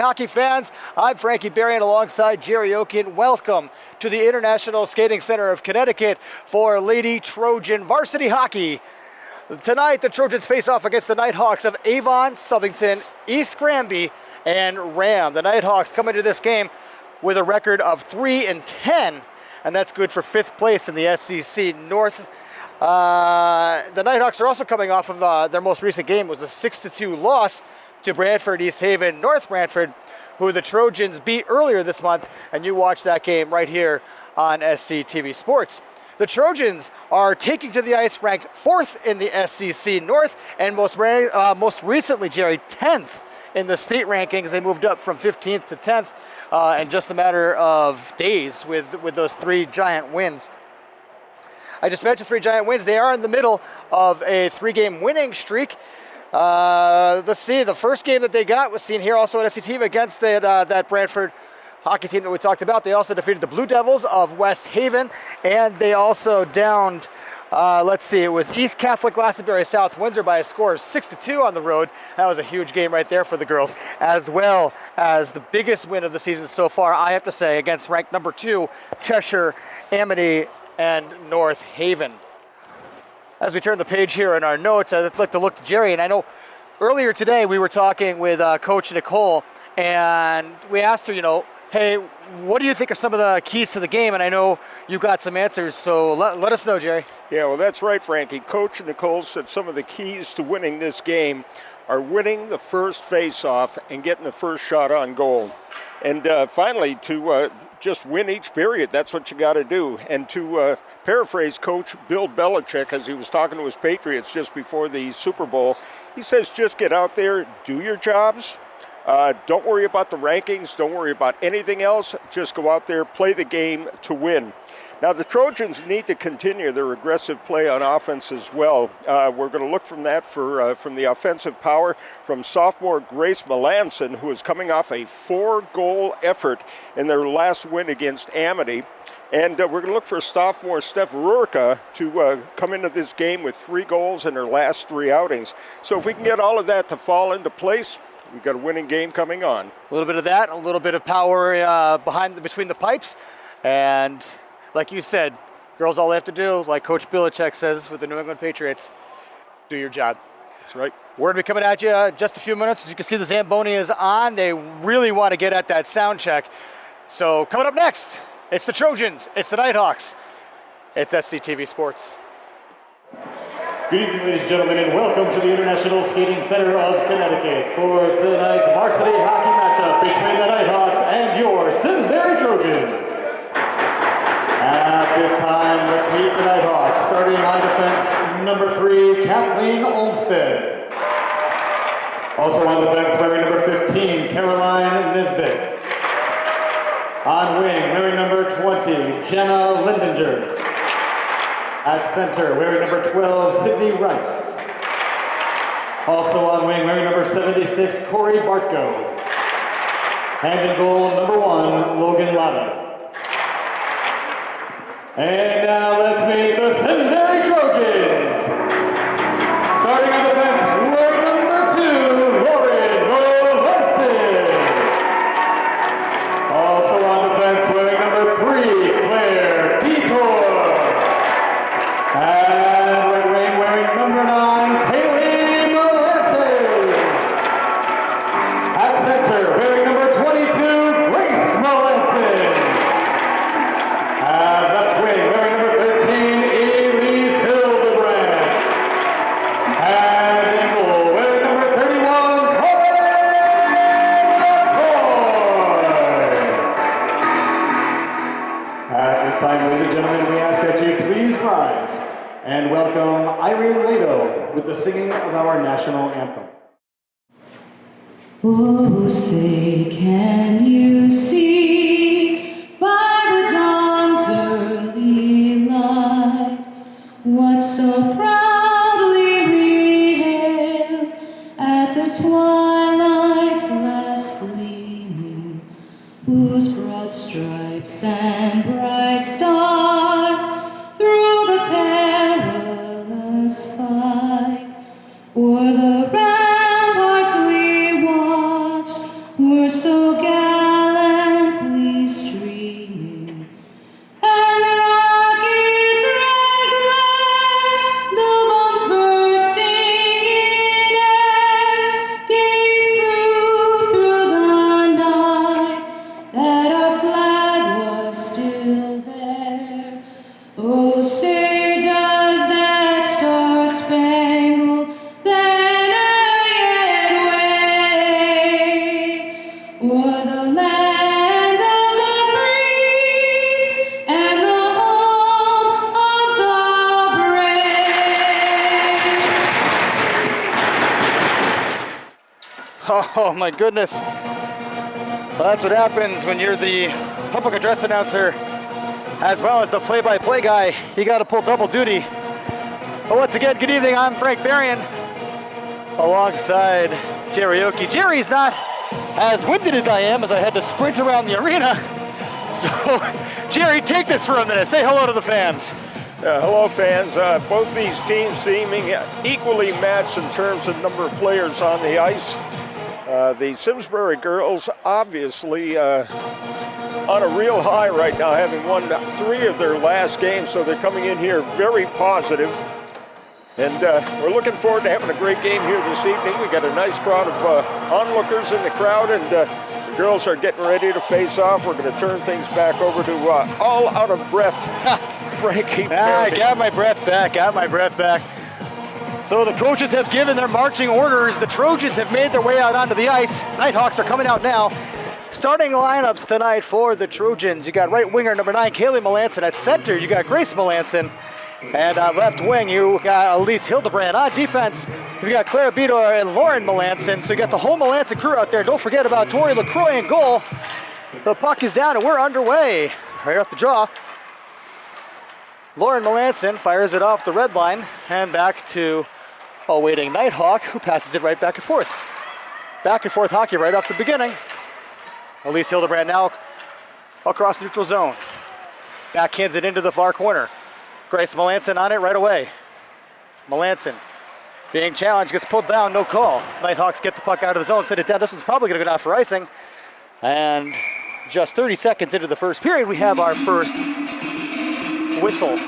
hockey fans. I'm Frankie Berrien alongside Jerry Okin. Welcome to the International Skating Center of Connecticut for Lady Trojan varsity hockey. Tonight, the Trojans face off against the Nighthawks of Avon, Southington, East Granby, and Ram. The Nighthawks come into this game with a record of 3-10, and that's good for 5th place in the SEC North. The Nighthawks are also coming off of their most recent game was a 6-2 loss to Brantford, East Haven, North Brantford, who the Trojans beat earlier this month, and you watched that game right here on SCTV Sports. The Trojans are taking to the ice ranked 4th in the SEC North, and most recently, Jerry, 10th in the state rankings. They moved up from 15th to 10th in just a matter of days with those 3 giant wins. I just mentioned 3 giant wins. They are in the middle of a 3-game winning streak. Let's see, the first game that they got was seen here also at SCTV against that Brantford hockey team that we talked about. They also defeated the Blue Devils of West Haven, and they also downed, it was East Catholic Glastonbury South Windsor by a score of 6-2 on the road. That was a huge game right there for the girls, as well as the biggest win of the season so far, I have to say, against ranked number 2, Cheshire, Amity, and North Haven. As we turn the page here in our notes, I'd like to look to Jerry, and I know earlier today we were talking with Coach Nicole, and we asked her, hey, what do you think are some of the keys to the game? And I know you got some answers, so let us know, Jerry. Yeah, well, that's right, Frankie. Coach Nicole said some of the keys to winning this game are winning the first face-off and getting the first shot on goal. And finally, to just win each period. That's what you got to do. And to paraphrase Coach Bill Belichick as he was talking to his Patriots just before the Super Bowl, he says just get out there, do your jobs. Don't worry about the rankings. Don't worry about anything else. Just go out there, play the game to win. Now, the Trojans need to continue their aggressive play on offense as well. We're going to look from that from the offensive power from sophomore Grace Melanson, who is coming off a 4-goal effort in their last win against Amity. And we're going to look for sophomore Steph Rurka to come into this game with 3 goals in her last 3 outings. So if we can get all of that to fall into place, we've got a winning game coming on. A little bit of that, a little bit of power between the pipes, and like you said, girls, all they have to do, like Coach Belichick says with the New England Patriots, do your job. That's right. We're going to be coming at you in just a few minutes. As you can see, the Zamboni is on. They really want to get at that sound check. So coming up next, it's the Trojans, it's the Nighthawks, it's SCTV Sports. Good evening, ladies and gentlemen, and welcome to the International Skating Center of Connecticut for tonight's varsity hockey matchup between the Nighthawks and your Simsbury Trojans. At this time, let's meet the Nighthawks. Starting on defense, number 3, Kathleen Olmstead. Also on defense, wearing number 15, Caroline Nisbet. On wing, wearing number 20, Jenna Lindinger. At center, wearing number 12, Sydney Rice. Also on wing, wearing number 76, Corey Bartko. And in goal, number 1, Logan Latta. And now let's meet the Simsbury Trojans. Starting on defense, wearing number 2, Lauren Molenson. Also on defense, wearing number 3, Claire Detour. And right wing, wearing number 9, Kaylee Molenson. At center, wearing number 22, Grace Molenson. At left wing, wearing number 13, Elise Hildebrand. And in goal, wearing number 31, Corey McCoy. At this time, ladies and gentlemen, we ask that you please rise and welcome Irene Lado with the singing of our national anthem. Oh, say, can you see by the dawn's early light what so proudly we hailed at the twilight's last gleaming, whose broad stripes and bright stars through the perilous fight o'er the ramparts we watched were so Oh my goodness. Well, that's what happens when you're the public address announcer as well as the play-by-play guy. You got to pull double duty. But once again, good evening. I'm Frank Berrien alongside Jerry Oki. Jerry's not as winded as I am as I had to sprint around the arena. So, Jerry, take this for a minute. Say hello to the fans. Hello, fans. Both these teams seeming equally matched in terms of number of players on the ice. The Simsbury girls obviously on a real high right now, having won 3 of their last games, so they're coming in here very positive. And we're looking forward to having a great game here this evening. We got a nice crowd of onlookers in the crowd, and the girls are getting ready to face off. We're going to turn things back over to all out of breath Frankie. I got my breath back. So the coaches have given their marching orders. The Trojans have made their way out onto the ice. Nighthawks are coming out now. Starting lineups tonight for the Trojans. You got right winger number 9, Kaylee Melanson. At center, you got Grace Melanson. And left wing, you got Elise Hildebrand. On defense, you got Claire Bidor and Lauren Melanson. So you got the whole Melanson crew out there. Don't forget about Tori LaCroix in goal. The puck is down and we're underway. Right off the draw. Lauren Melanson fires it off the red line and back to awaiting Nighthawk, who passes it right back and forth. Back and forth hockey right off the beginning. Elise Hildebrand now across neutral zone. Backhands it into the far corner. Grace Melanson on it right away. Melanson being challenged, gets pulled down, no call. Nighthawks get the puck out of the zone, send it down. This one's probably going to go down for icing. And just 30 seconds into the first period, we have our first whistle.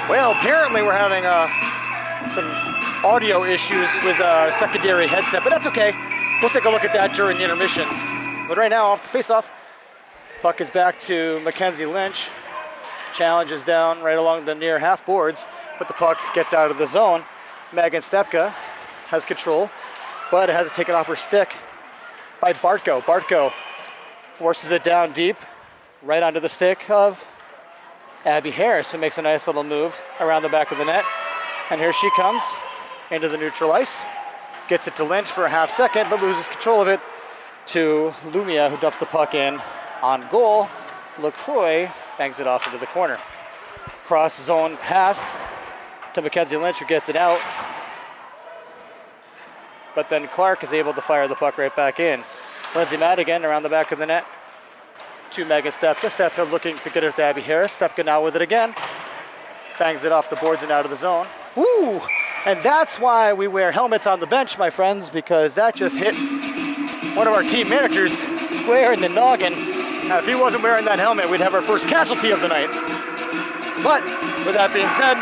Well, apparently we're having some audio issues with a secondary headset, but that's okay. We'll take a look at that during the intermissions. But right now, off the face-off, puck is back to Mackenzie Lynch. Challenge is down right along the near half boards, but the puck gets out of the zone. Megan Stepka has control, but it has it taken off her stick by Bartko. Bartko forces it down deep, right onto the stick of Abby Harris, who makes a nice little move around the back of the net. And here she comes into the neutral ice. Gets it to Lynch for a half second, but loses control of it to Lumia, who dumps the puck in on goal. LaCroix bangs it off into the corner. Cross zone pass to Mackenzie Lynch, who gets it out. But then Clark is able to fire the puck right back in. Lindsay Madigan around the back of the net to Megan Stepka. Stepka looking to get it to Abby Harris. Stepka now with it again. Bangs it off the boards and out of the zone. Woo! And that's why we wear helmets on the bench, my friends, because that just hit one of our team managers square in the noggin. Now, if he wasn't wearing that helmet, we'd have our first casualty of the night. But with that being said,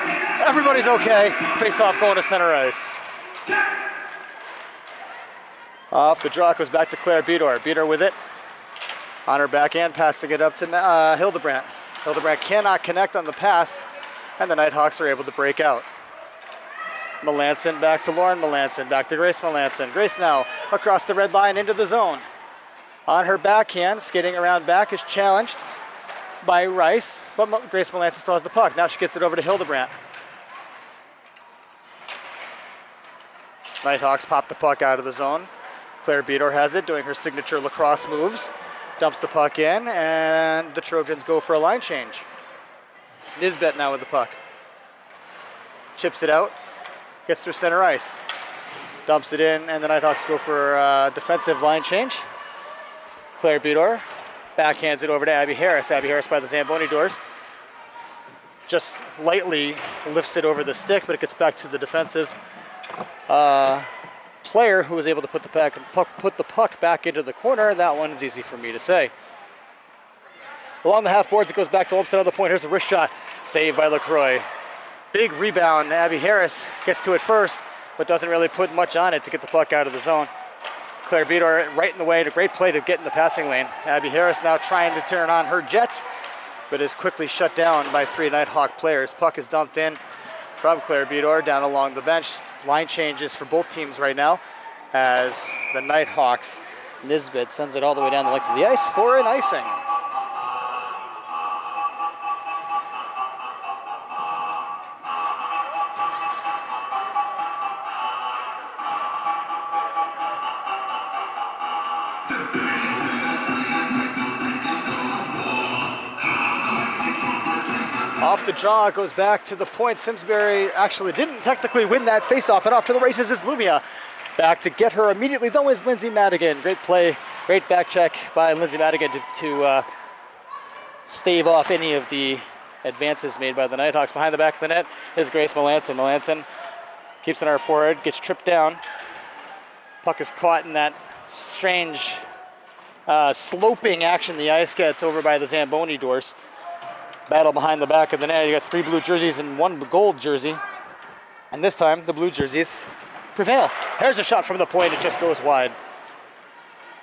everybody's okay. Face-off going to center ice. Off the draw goes back to Claire Bidor. Bidor with it. On her backhand, passing it up to Hildebrand. Hildebrand cannot connect on the pass, and the Nighthawks are able to break out. Melanson back to Lauren Melanson, back to Grace Melanson. Grace now across the red line into the zone. On her backhand, skating around back, is challenged by Rice, but Grace Melanson still has the puck. Now she gets it over to Hildebrand. Nighthawks pop the puck out of the zone. Claire Bidor has it, doing her signature lacrosse moves. Dumps the puck in, and the Trojans go for a line change. Nisbet now with the puck. Chips it out, gets through center ice. Dumps it in, and the Nighthawks go for a defensive line change. Claire Bidor backhands it over to Abby Harris. Abby Harris by the Zamboni doors. Just lightly lifts it over the stick, but it gets back to the defensive player, who was able to put the puck back into the corner. That one is easy for me to say. Along the half boards, it goes back to Olmsted on the point. Here's a wrist shot, saved by LaCroix. Big rebound. Abby Harris gets to it first, but doesn't really put much on it to get the puck out of the zone. Claire Bidor right in the way. A great play to get in the passing lane. Abby Harris now trying to turn on her jets, but is quickly shut down by 3 Nighthawk players. Puck is dumped in from Claire Bidor down along the bench. Line changes for both teams right now as the Nighthawks, Nisbet sends it all the way down the length of the ice for an icing. Off the draw, goes back to the point. Simsbury actually didn't technically win that face-off, and off to the races is Lumia. Back to get her immediately, though, is Lindsay Madigan. Great play, great back check by Lindsay Madigan to stave off any of the advances made by the Nighthawks. Behind the back of the net is Grace Melanson. Melanson keeps an arm forward, gets tripped down. Puck is caught in that strange sloping action the ice gets over by the Zamboni doors. Battle behind the back of the net. You got 3 blue jerseys and 1 gold jersey. And this time, the blue jerseys prevail. Here's a shot from the point. It just goes wide.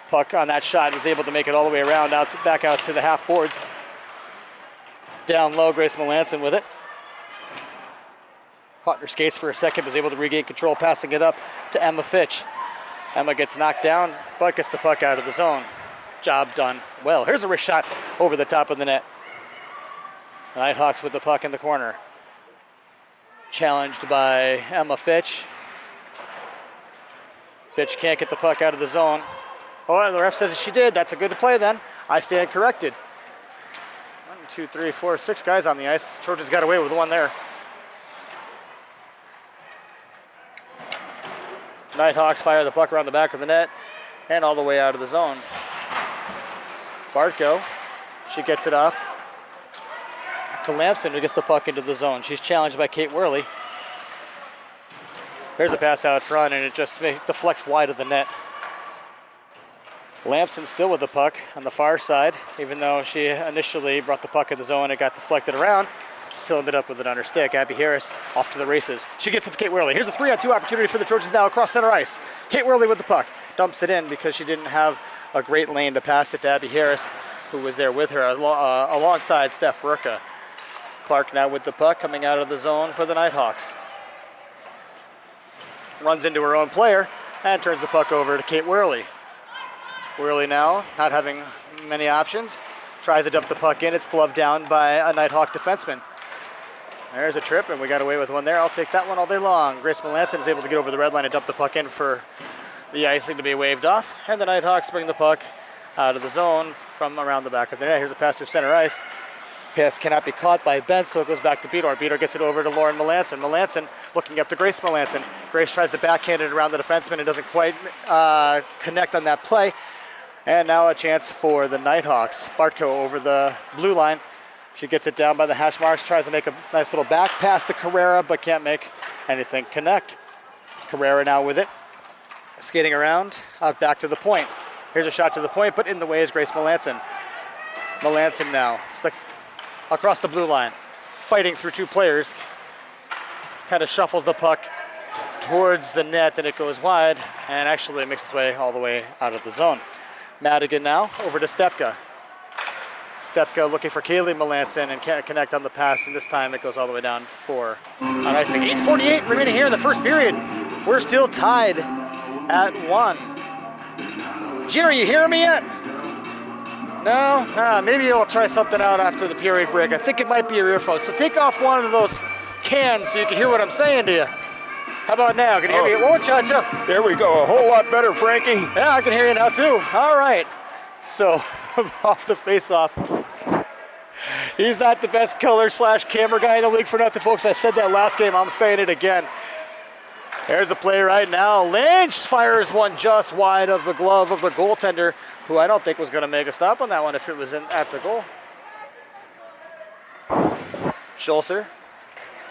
Puck on that shot was able to make it all the way around, back out to the half boards. Down low, Grace Melanson with it. Caught in her skates for a second, was able to regain control, passing it up to Emma Fitch. Emma gets knocked down, but gets the puck out of the zone. Job done well. Here's a wrist shot over the top of the net. Nighthawks with the puck in the corner. Challenged by Emma Fitch. Fitch can't get the puck out of the zone. Oh, the ref says she did. That's a good play then. I stand corrected. 1, 2, 3, 4, 6 guys on the ice. Trojans got away with one there. Nighthawks fire the puck around the back of the net and all the way out of the zone. Bartko, she gets it off to Lamson, who gets the puck into the zone. She's challenged by Kate Worley. There's a pass out front, and it just deflects wide of the net. Lamson still with the puck on the far side, even though she initially brought the puck in the zone. It got deflected around. Still ended up with it on her stick. Abby Harris off to the races. She gets it to Kate Worley. Here's a 3-on-2 opportunity for the Trojans now across center ice. Kate Worley with the puck. Dumps it in because she didn't have a great lane to pass it to Abby Harris, who was there with her alongside Steph Rurka. Clark now with the puck coming out of the zone for the Nighthawks. Runs into her own player and turns the puck over to Kate Worley. Worley now not having many options. Tries to dump the puck in. It's gloved down by a Nighthawk defenseman. There's a trip, and we got away with one there. I'll take that one all day long. Grace Melanson is able to get over the red line and dump the puck in for the icing to be waved off. And the Nighthawks bring the puck out of the zone from around the back of the net. Here's a pass through center ice. Pass cannot be caught by Bent, so it goes back to Beador. Beador gets it over to Lauren Melanson. Melanson looking up to Grace Melanson. Grace tries to backhand it around the defenseman and doesn't quite connect on that play. And now a chance for the Nighthawks. Bartko over the blue line. She gets it down by the hash marks, tries to make a nice little back pass to Carrera, but can't make anything connect. Carrera now with it. Skating around, out back to the point. Here's a shot to the point, but in the way is Grace Melanson. Melanson now, across the blue line, fighting through 2 players. Kind of shuffles the puck towards the net, and it goes wide, and actually makes its way all the way out of the zone. Madigan now over to Stepka. Stepka looking for Kaylee Melanson and can't connect on the pass, and this time it goes all the way down for on icing. 8:48 remaining here in the first period. We're still tied at 1. Jerry, you hearing me yet? No? Maybe you'll try something out after the period break. I think it might be your earphones. So take off one of those cans so you can hear what I'm saying to you. How about now? Can you hear me? Whoa, cha-cha. There we go. A whole lot better, Frankie. Yeah, I can hear you now too. All right. So off the face-off. He's not the best color/camera guy in the league for nothing, folks. I said that last game. I'm saying it again. There's the play right now. Lynch fires one just wide of the glove of the goaltender, who I don't think was going to make a stop on that one if it was at the goal. Schulzer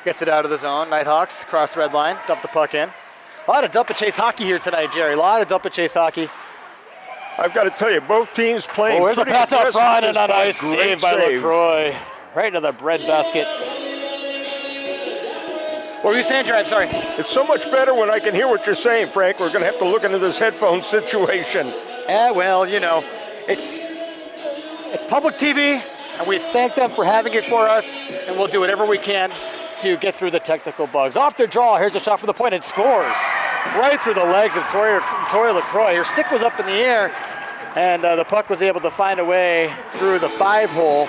gets it out of the zone. Nighthawks cross the red line, dump the puck in. A lot of dump and chase hockey here tonight, Jerry. A lot of dump and chase hockey. I've got to tell you, both teams playing. Oh, there's a pass out front and a nice save by save. LaCroix. Right into the bread basket. What were you saying, Jerry? I'm sorry. It's so much better when I can hear what you're saying, Frank. We're going to have to look into this headphone situation. Well, you know, it's public TV, and we thank them for having it for us, and we'll do whatever we can to get through the technical bugs. Off their draw, here's a shot from the point, and scores right through the legs of Tori LaCroix. Her stick was up in the air, and the puck was able to find a way through the 5-hole.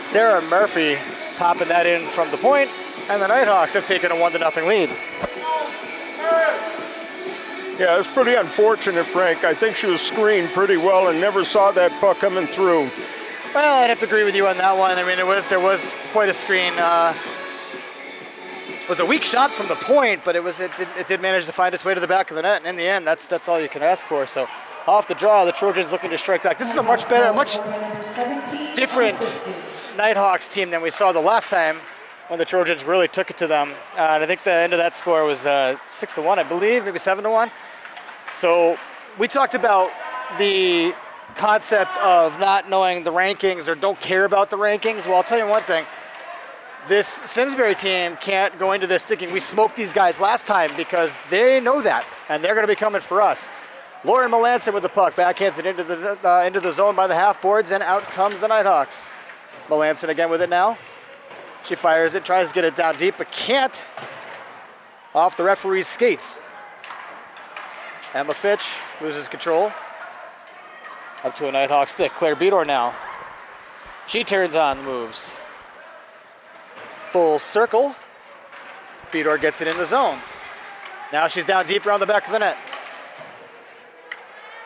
Sarah Murphy popping that in from the point, and the Nighthawks have taken a 1-0 lead. Yeah, it's pretty unfortunate, Frank. I think she was screened pretty well and never saw that puck coming through. Well, I'd have to agree with you on that one. I mean, there was quite a screen. It was a weak shot from the point, but it did manage to find its way to the back of the net. And in the end, that's all you can ask for. So off the draw, the Trojans looking to strike back. This is a much better, much different Nighthawks team than we saw the last time when the Trojans really took it to them. And I think the end of that score was 6-1, I believe, maybe 7-1. So we talked about the concept of not knowing the rankings or don't care about the rankings. Well, I'll tell you one thing. This Simsbury team can't go into this thinking we smoked these guys last time, because they know that, and they're going to be coming for us. Lauren Melanson with the puck, backhands it into the zone by the half boards, and out comes the Nighthawks. Melanson again with it now. She fires it, tries to get it down deep, but can't. Off the referee's skates. Emma Fitch loses control. Up to a Nighthawk stick. Claire Bedor now. She turns on the moves. Full circle. Bedor gets it in the zone. Now she's down deep around the back of the net.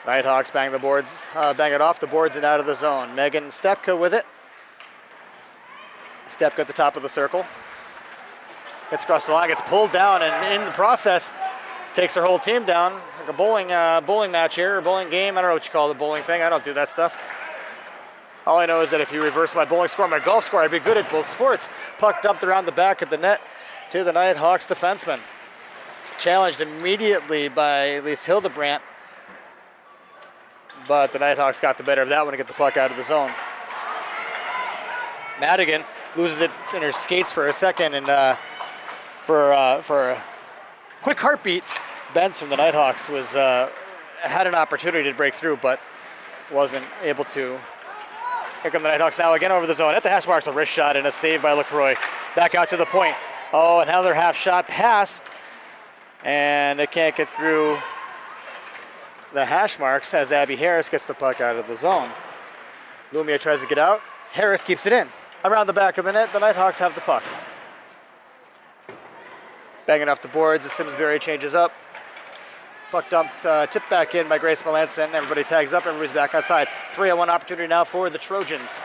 Nighthawks bang it off the boards and out of the zone. Megan Stepka with it. Stepka at the top of the circle. Gets across the line, gets pulled down, and in the process, takes her whole team down. Like a bowling match here, or bowling game. I don't know what you call the bowling thing. I don't do that stuff. All I know is that if you reverse my bowling score, my golf score, I'd be good at both sports. Puck dumped around the back of the net to the Nighthawks defenseman. Challenged immediately by Elise Hildebrandt, but the Nighthawks got the better of that one to get the puck out of the zone. Madigan loses it in her skates for a second, and for a quick heartbeat, Benz from the Nighthawks had an opportunity to break through, but wasn't able to. Here come the Nighthawks now again over the zone. At the hash marks, a wrist shot and a save by LaCroix. Back out to the point. Oh, another half shot pass. And it can't get through the hash marks as Abby Harris gets the puck out of the zone. Lumia tries to get out. Harris keeps it in. Around the back of the net, the Nighthawks have the puck. Banging off the boards as Simsbury changes up. Puck dumped, tipped back in by Grace Melanson. Everybody tags up, everybody's back outside. 3-on-1 opportunity now for the Trojans.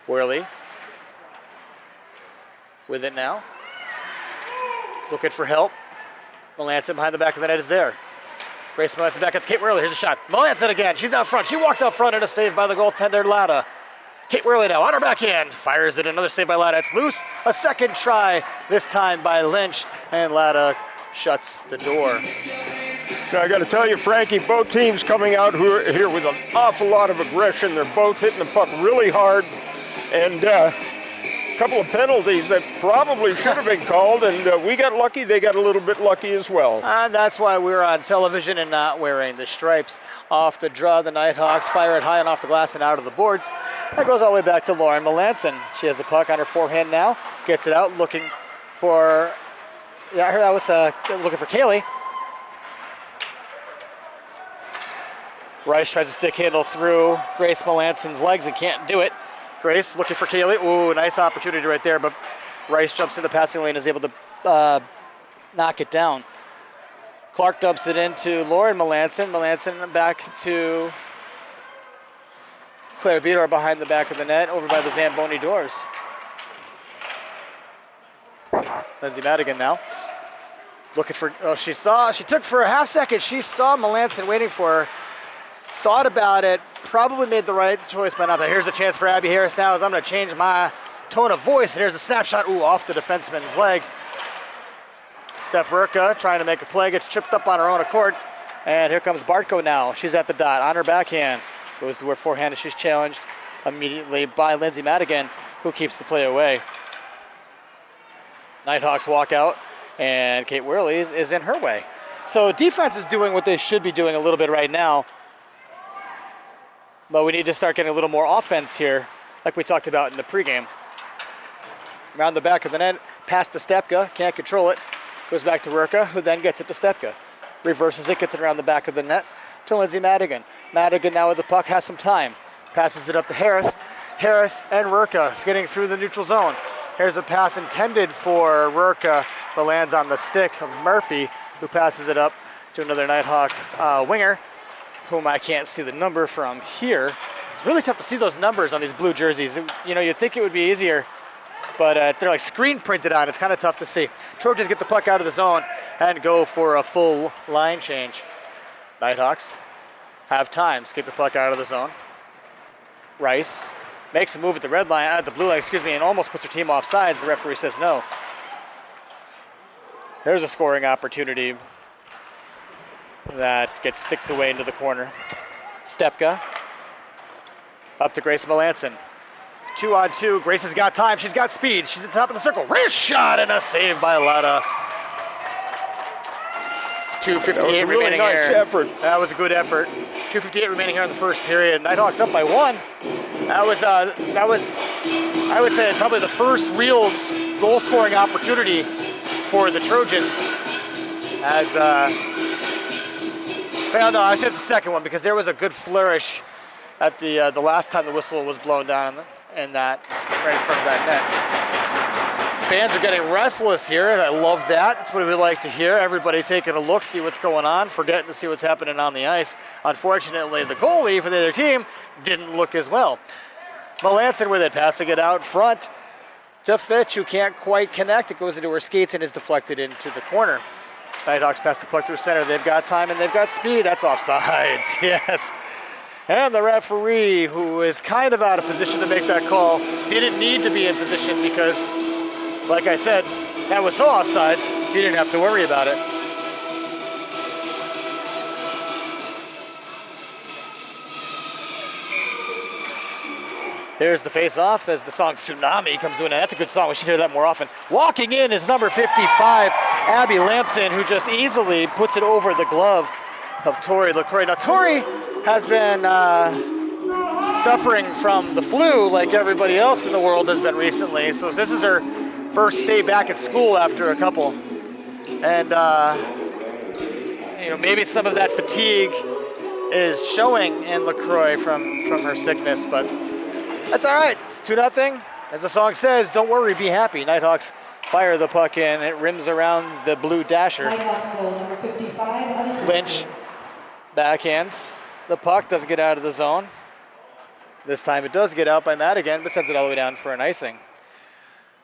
Worley with it now. Looking for help. Melanson behind the back of the net is there. Grace Melanson back at Kate Worley. Here's a shot. Melanson again. She's out front. She walks out front and a save by the goaltender, Latta. Kate Worley now on her backhand. Fires it. Another save by Latta. It's loose. A second try, this time by Lynch. And Latta shuts the door. Now, I got to tell you, Frankie, both teams coming out here with an awful lot of aggression. They're both hitting the puck really hard. And a couple of penalties that probably should have been called. And we got lucky. They got a little bit lucky as well. And that's why we're on television and not wearing the stripes. Off the draw, the Nighthawks fire it high and off the glass and out of the boards. That goes all the way back to Lauren Melanson. She has the puck on her forehand now. Gets it out, looking for, I heard that was looking for Kaylee. Rice tries to stick handle through Grace Melanson's legs and can't do it. Grace looking for Kaylee. Ooh, nice opportunity right there, but Rice jumps in the passing lane and is able to knock it down. Clark dumps it into Lauren Melanson. Melanson back to Claire Bedor behind the back of the net, over by the Zamboni doors. Lindsay Madigan now. Looking for, she took for a half second. She saw Melanson waiting for her. Thought about it, probably made the right choice by not. But here's a chance for Abby Harris now as I'm going to change my tone of voice. And here's a snapshot, off the defenseman's leg. Steph Rurka trying to make a play, gets tripped up on her own accord. And here comes Bartko now. She's at the dot on her backhand. Goes to her forehand and she's challenged immediately by Lindsay Madigan, who keeps the play away. Nighthawks walk out and Kate Worley is in her way. So defense is doing what they should be doing a little bit right now. But we need to start getting a little more offense here, like we talked about in the pregame. Around the back of the net, pass to Stepka, can't control it. Goes back to Rurka, who then gets it to Stepka. Reverses it, gets it around the back of the net to Lindsay Madigan. Madigan now with the puck, has some time. Passes it up to Harris. Harris and Rurka is getting through the neutral zone. Here's a pass intended for Rurka, but lands on the stick of Murphy, who passes it up to another Nighthawk winger, whom I can't see the number from here. It's really tough to see those numbers on these blue jerseys. You'd think it would be easier, but they're like screen printed on. It's kind of tough to see. Trojans get the puck out of the zone and go for a full line change. Nighthawks have time to get the puck out of the zone. Rice makes a move at the red line, at the blue line, and almost puts her team off sides. The referee says no. There's a scoring opportunity that gets sticked away into the corner. Stepka up to Grace Melanson. 2-on-2. Grace has got time. She's got speed. She's at the top of the circle. Wrist shot and a save by Lada. 2:58 remaining nice here. Effort. That was a good effort. 2:58 remaining here in the first period. Nighthawks up by 1. That was I would say probably the first real goal scoring opportunity for the Trojans. Well, no, I said it's the second one because there was a good flourish at the last time the whistle was blown down and that right in front of that net. Fans are getting restless here, and I love that. That's what we like to hear. Everybody taking a look, see what's going on, forgetting to see what's happening on the ice. Unfortunately, the goalie for the other team didn't look as well. Melanson with it, passing it out front to Fitch, who can't quite connect. It goes into her skates and is deflected into the corner. Nighthawks pass the puck through center. They've got time and they've got speed. That's offsides, yes. And the referee, who is kind of out of position to make that call, didn't need to be in position because, like I said, that was so offsides, he didn't have to worry about it. Here's the face-off as the song Tsunami comes to an end. That's a good song. We should hear that more often. Walking in is number 55, Abby Lampson, who just easily puts it over the glove of Tori LaCroix. Now, Tori has been suffering from the flu like everybody else in the world has been recently. So this is her first day back at school after a couple. And, maybe some of that fatigue is showing in LaCroix from her sickness, but that's all right. It's 2-0. As the song says, don't worry, be happy. Nighthawks fire the puck in. It rims around the blue dasher. Nighthawks goal number 55. Lynch backhands the puck, doesn't get out of the zone. This time it does get out by Madigan, but sends it all the way down for an icing.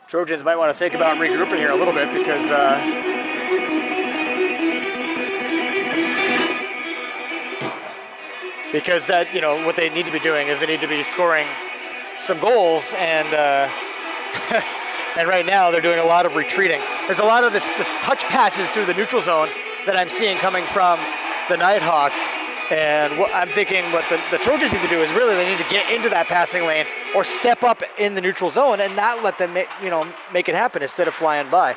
Trojans might want to think about regrouping here a little bit because that, what they need to be doing is they need to be scoring some goals, and and right now they're doing a lot of retreating. There's a lot of this touch passes through the neutral zone that I'm seeing coming from the Nighthawks, and what I'm thinking what the Trojans need to do is really they need to get into that passing lane or step up in the neutral zone and not let them make it happen instead of flying by.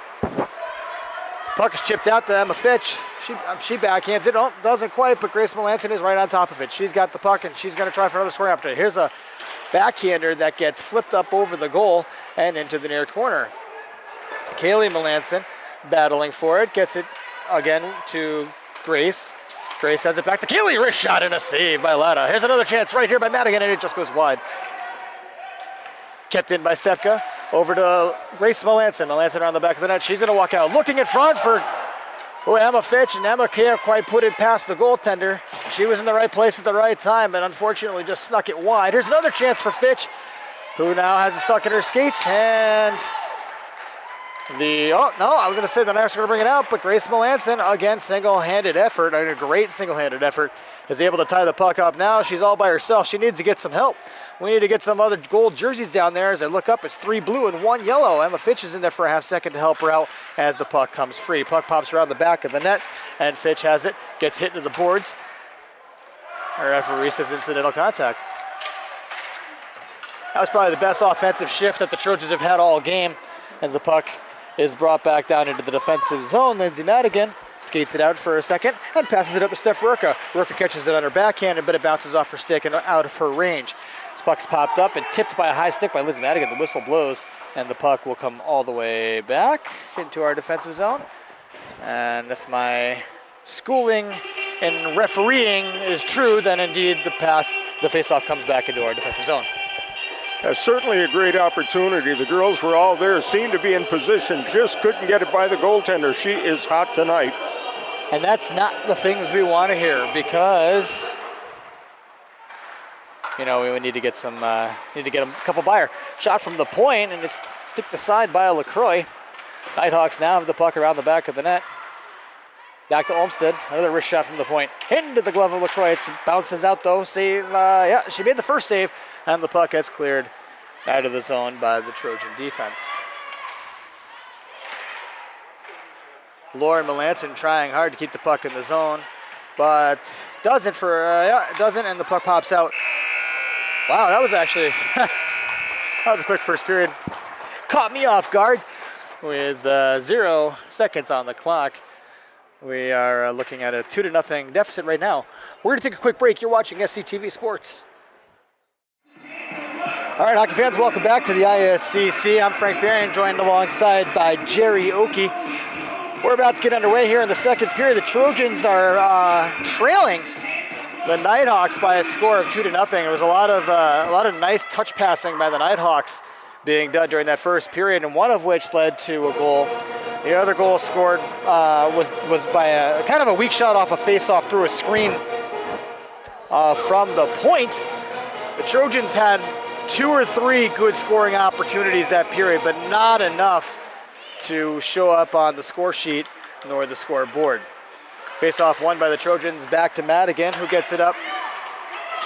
Puck is chipped out to Emma Fitch. She backhands it. Oh, doesn't quite, but Grace Melanson is right on top of it. She's got the puck, and she's going to try for another scoring opportunity. Here's a backhander that gets flipped up over the goal and into the near corner. Kaylee Melanson battling for it. Gets it again to Grace. Grace has it back to Kaylee. Wrist shot and a save by Lada. Here's another chance right here by Madigan, and it just goes wide. Kept in by Stepka. Over to Grace Melanson. Melanson on the back of the net. She's going to walk out. Looking in front for Emma Fitch, and Emma can't quite put it past the goaltender. She was in the right place at the right time, but unfortunately just snuck it wide. Here's another chance for Fitch, who now has it stuck in her skates, and I was going to say the Nighthawks are going to bring it out, but Grace Melanson, again, single-handed effort, a great single-handed effort, is able to tie the puck up now. She's all by herself. She needs to get some help. We need to get some other gold jerseys down there. As I look up, it's 3 blue and 1 yellow. Emma Fitch is in there for a half second to help her out as the puck comes free. Puck pops around the back of the net, and Fitch has it, gets hit into the boards. Our referee says incidental contact. That was probably the best offensive shift that the Trojans have had all game, and the puck is brought back down into the defensive zone. Lindsay Madigan skates it out for a second and passes it up to Steph Rurka. Rurka catches it on her backhand, but it bounces off her stick and out of her range. This puck's popped up and tipped by a high stick by Lindsay Madigan. The whistle blows, and the puck will come all the way back into our defensive zone. And if my schooling in refereeing is true, then indeed the face-off comes back into our defensive zone. Certainly a great opportunity. The girls were all there, seemed to be in position, just couldn't get it by the goaltender. She is hot tonight. And that's not the things we want to hear, because we would need to get a couple Bayer. Shot from the point, and it's stick the side by LaCroix. Nighthawks now have the puck around the back of the net. Back to Olmsted. Another wrist shot from the point. Into the glove of LaCroix. It bounces out though. Save. She made the first save, and the puck gets cleared out of the zone by the Trojan defense. Lauren Melanson trying hard to keep the puck in the zone, but doesn't, and the puck pops out. Wow, that was actually that was a quick first period. Caught me off guard with 0 seconds on the clock. We are looking at a 2-0 deficit right now. We're going to take a quick break. You're watching SCTV Sports. All right, hockey fans, welcome back to the ISCC. I'm Frank Berrien, joined alongside by Jerry Oakey. We're about to get underway here in the second period. The Trojans are trailing the Nighthawks by a score of 2-0. It was a lot of nice touch passing by the Nighthawks being done during that first period, and one of which led to a goal. The other goal scored was by a kind of a weak shot off a face-off through a screen from the point. The Trojans had 2 or 3 good scoring opportunities that period, but not enough to show up on the score sheet nor the scoreboard. Face-off won by the Trojans, back to Madigan, who gets it up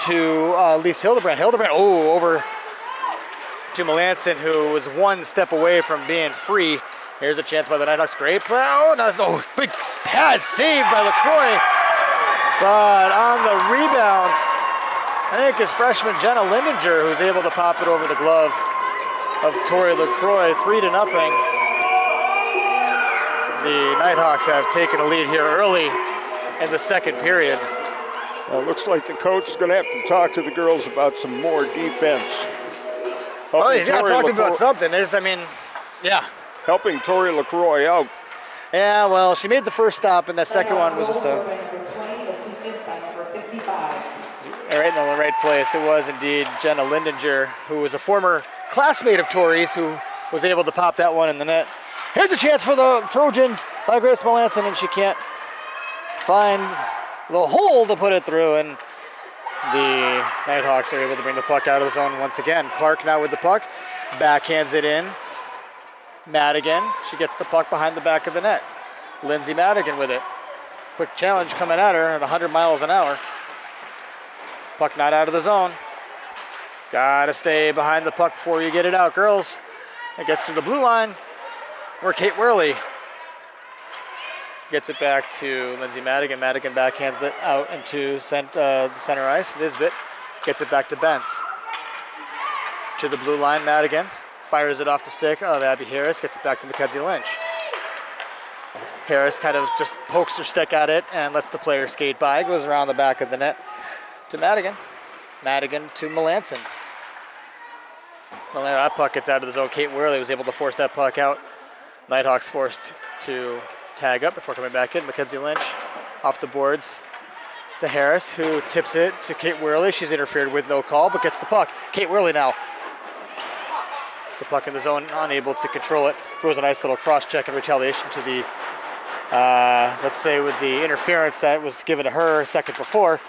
to Lise Hildebrand. Over to Melanson, who was one step away from being free. Here's a chance by the Nighthawks. Great play. No, big pad save by LaCroix. But on the rebound, I think it's freshman Jenna Lindinger who's able to pop it over the glove of Tori LaCroix. 3-0. The Nighthawks have taken a lead here early in the second period. Well, it looks like the coach is going to have to talk to the girls about some more defense. Oh, he's got to talk to them about something. Helping Tori LaCroix out. Yeah, well, she made the first stop, and that second one was just right in the right place. It was indeed Jenna Lindinger, who was a former classmate of Tori's, who was able to pop that one in the net. Here's a chance for the Trojans by Grace Melanson, and she can't find the hole to put it through, and the Nighthawks are able to bring the puck out of the zone once again. Clark now with the puck, backhands it in. Madigan, she gets the puck behind the back of the net. Lindsay Madigan with it. Quick challenge coming at her at 100 miles an hour. Puck not out of the zone. Gotta stay behind the puck before you get it out, girls. It gets to the blue line, where Kate Worley gets it back to Lindsay Madigan. Madigan backhands it out into the center ice. Nisbet gets it back to Bentz. To the blue line, Madigan fires it off the stick of Abby Harris, gets it back to Mackenzie Lynch. Harris kind of just pokes her stick at it and lets the player skate by, goes around the back of the net to Madigan. Madigan to Melanson. That puck gets out of the zone. Kate Worley was able to force that puck out. Nighthawks forced to tag up before coming back in. Mackenzie Lynch off the boards to Harris, who tips it to Kate Worley. She's interfered with, no call, but gets the puck. Kate Worley now. It's the puck in the zone, unable to control it. Throws a nice little cross-check in retaliation to the, let's say, with the interference that was given to her a second before.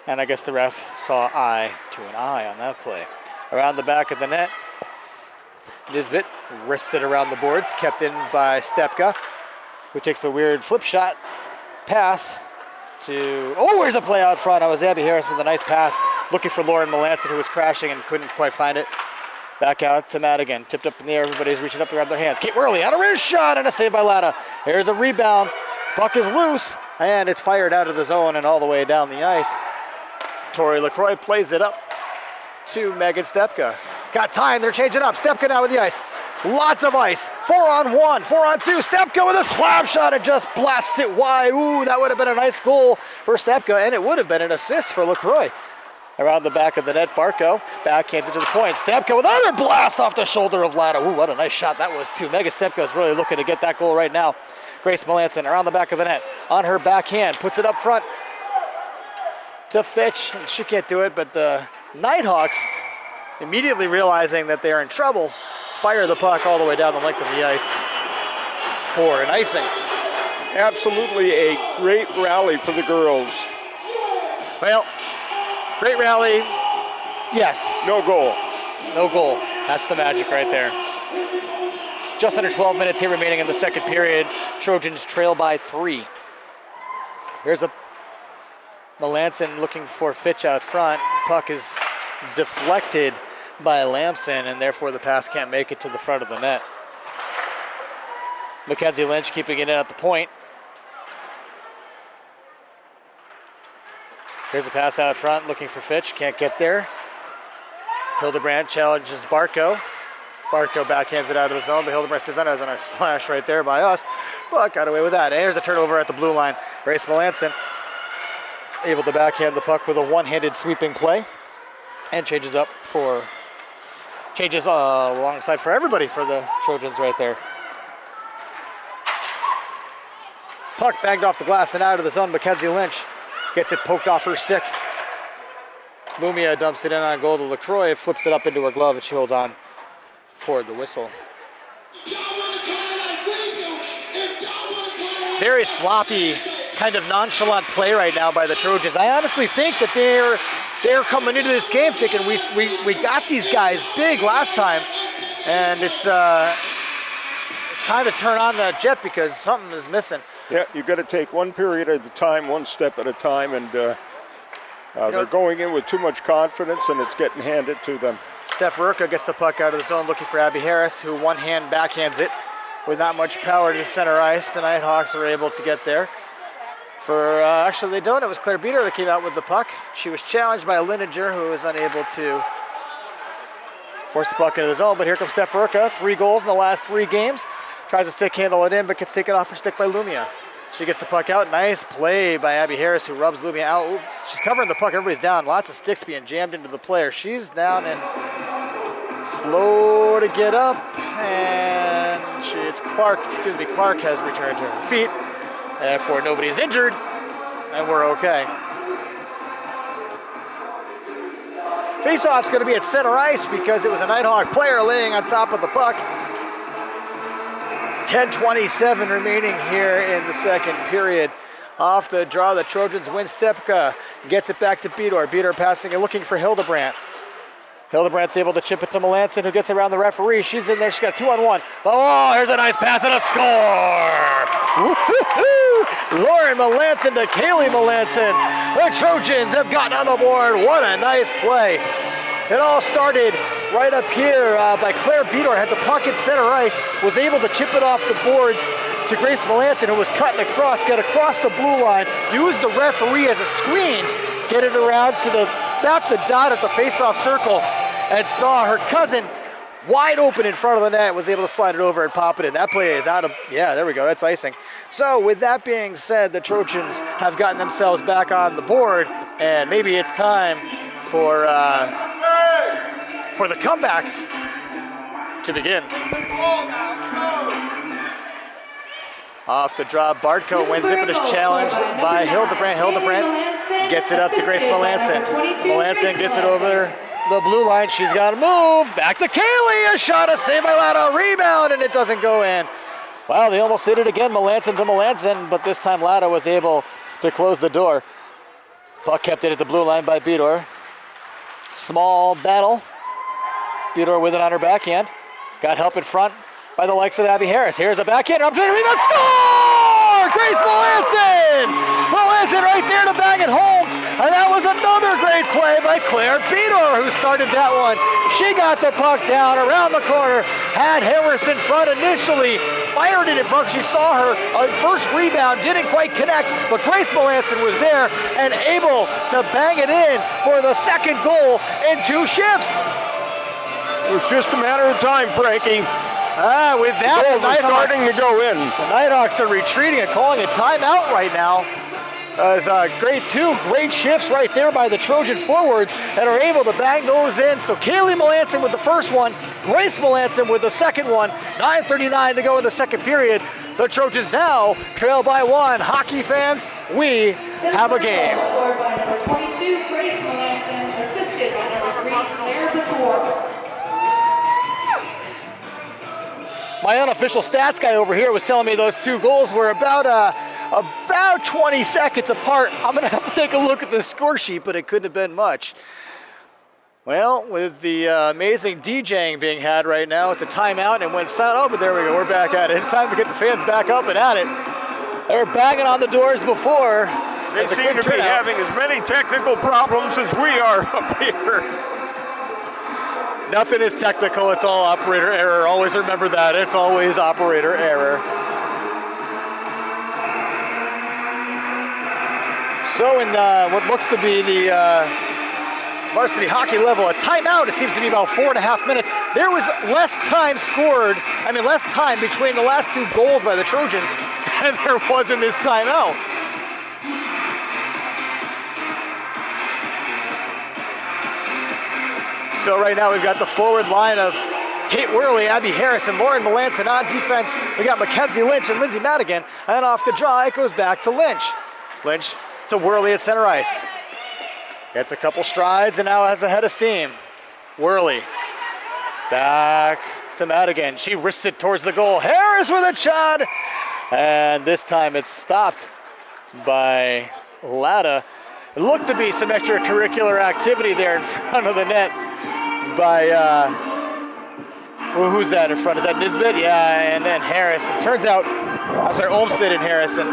And I guess the ref saw eye to an eye on that play. Around the back of the net, Nisbet wrists it around the boards, kept in by Stepka, who takes a weird flip shot pass to, here's a play out front. I was Abby Harris with a nice pass, looking for Lauren Melanson, who was crashing and couldn't quite find it. Back out to Madigan, tipped up in the air, everybody's reaching up to grab their hands. Kate Worley on a wrist shot and a save by Latta. Here's a rebound, puck is loose, and it's fired out of the zone and all the way down the ice. Tori LaCroix plays it up to Megan Stepka. Got time, they're changing up. Stepka now with the ice. Lots of ice. 4-on-1, 4-on-2. Stepka with a slap shot and just blasts it wide. Ooh, that would have been a nice goal for Stepka, and it would have been an assist for LaCroix. Around the back of the net, Barco backhands it to the point. Stepka with another blast off the shoulder of Latta. Ooh, what a nice shot that was too. Megan Stepka is really looking to get that goal right now. Grace Melanson around the back of the net. On her backhand, puts it up front to Fitch. And she can't do it, but the Nighthawks immediately realizing that they're in trouble, fire the puck all the way down the length of the ice for an icing. Absolutely a great rally for the girls. Well, great rally. Yes. No goal. No goal. That's the magic right there. Just under 12 minutes here remaining in the second period. Trojans trail by 3. Here's a Melanson looking for Fitch out front. Puck is deflected by Lamson, and therefore the pass can't make it to the front of the net. Mackenzie Lynch keeping it in at the point. Here's a pass out front looking for Fitch. Can't get there. Hildebrandt challenges Barco. Barco backhands it out of the zone, but Hildebrandt says that was a nice flash right there by us. But got away with that. And here's a turnover at the blue line. Grace Melanson able to backhand the puck with a one-handed sweeping play. And changes alongside for everybody for the Trojans right there. Puck banged off the glass and out of the zone. Mackenzie Lynch gets it poked off her stick. Lumia dumps it in on goal to LaCroix, flips it up into her glove, and she holds on for the whistle. Very sloppy, kind of nonchalant play right now by the Trojans. I honestly think that they're coming into this game thinking we got these guys big last time, and it's time to turn on the jet because something is missing. Yeah, you've got to take one period at a time, one step at a time, and they're going in with too much confidence, and it's getting handed to them. Steph Rurka gets the puck out of the zone looking for Abby Harris, who one-hand backhands it with not much power to center ice. The Nighthawks are able to get there. Actually, they don't. It was Claire Beater that came out with the puck. She was challenged by Lininger, who was unable to force the puck into the zone. But here comes Steph Rurka, 3 goals in the last 3 games. Tries to stick handle it in, but gets taken off her stick by Lumia. She gets the puck out. Nice play by Abby Harris, who rubs Lumia out. Ooh, she's covering the puck. Everybody's down. Lots of sticks being jammed into the player. She's down and slow to get up. And it's Clark. Clark has returned to her feet. Therefore, nobody's injured, and we're okay. Faceoff's going to be at center ice because it was a Nighthawk player laying on top of the puck. 10:27 remaining here in the second period. Off the draw, the Trojans win. Stepka gets it back to Beater. Beater passing and looking for Hildebrandt. Hildebrandt's able to chip it to Melanson, who gets around the referee. She's in there. She's got a 2-on-1. Oh, here's a nice pass and a score! Woo-hoo-hoo! Lauren Melanson to Kaylee Melanson. The Trojans have gotten on the board. What a nice play. It all started right up here by Claire Beater. Had the puck at center ice, was able to chip it off the boards to Grace Melanson, who was cutting across, got across the blue line, used the referee as a screen, get it around to about the dot at the face-off circle, and saw her cousin wide open in front of the net, was able to slide it over and pop it in. That play is out of, yeah, there we go, that's icing. So with that being said, the Trojans have gotten themselves back on the board, and maybe it's time for the comeback to begin. Off the draw, Bartko wins it, but is challenged by Hildebrandt. Hildebrandt gets it up to Grace Melanson. Melanson gets it over the blue line. She's got to move. Back to Kaylee. A shot, a save by Lada. Rebound, and it doesn't go in. Wow, they almost did it again. Melanson to Melanson, but this time Lada was able to close the door. Puck kept it at the blue line by Beater. Small battle. Beater with it on her backhand. Got help in front by the likes of Abby Harris. Here's a backhand. Opportunity to score! Grace Melanson! Melanson right there to bang it home. And that was another great play by Claire Beater, who started that one. She got the puck down around the corner, had Harris in front initially, fired it in front. She saw her first rebound, didn't quite connect, but Grace Melanson was there and able to bang it in for the second goal in 2 shifts. It was just a matter of time, Frankie. With that, the goals are starting to go in. The Nighthawks are retreating and calling a timeout right now. It's two great shifts right there by the Trojan forwards and are able to bang those in. So Kaylee Melanson with the first one, Grace Melanson with the second one. 9:39 to go in the second period. The Trojans now trail by 1. Hockey fans, we have a game. Scored by number 22, Grace Melanson, assisted assisted by number 3, Claire Bator. My unofficial stats guy over here was telling me those two goals were about 20 seconds apart. I'm going to have to take a look at the score sheet, but it couldn't have been much. Well, with the amazing DJing being had right now, it's a timeout and went silent. Oh, but there we go. We're back at it. It's time to get the fans back up and at it. They were banging on the doors before. They seem to be having as many technical problems as we are up here. Nothing is technical, it's all operator error. Always remember that, it's always operator error. So in what looks to be the varsity hockey level, a timeout, it seems to be about 4.5 minutes. There was less time between the last two goals by the Trojans than there was in this timeout. So right now we've got the forward line of Kate Worley, Abby Harris, and Lauren Melanson on defense. We got Mackenzie Lynch and Lindsay Madigan. And off the draw, it goes back to Lynch. Lynch to Worley at center ice. Gets a couple strides and now has a head of steam. Worley back to Madigan. She wrists it towards the goal. Harris with a shot. And this time it's stopped by Latta. It looked to be some extracurricular activity there in front of the net by, who's that in front? Is that Nisbet? Yeah, and then Harris. It turns out, Olmsted and Harris, and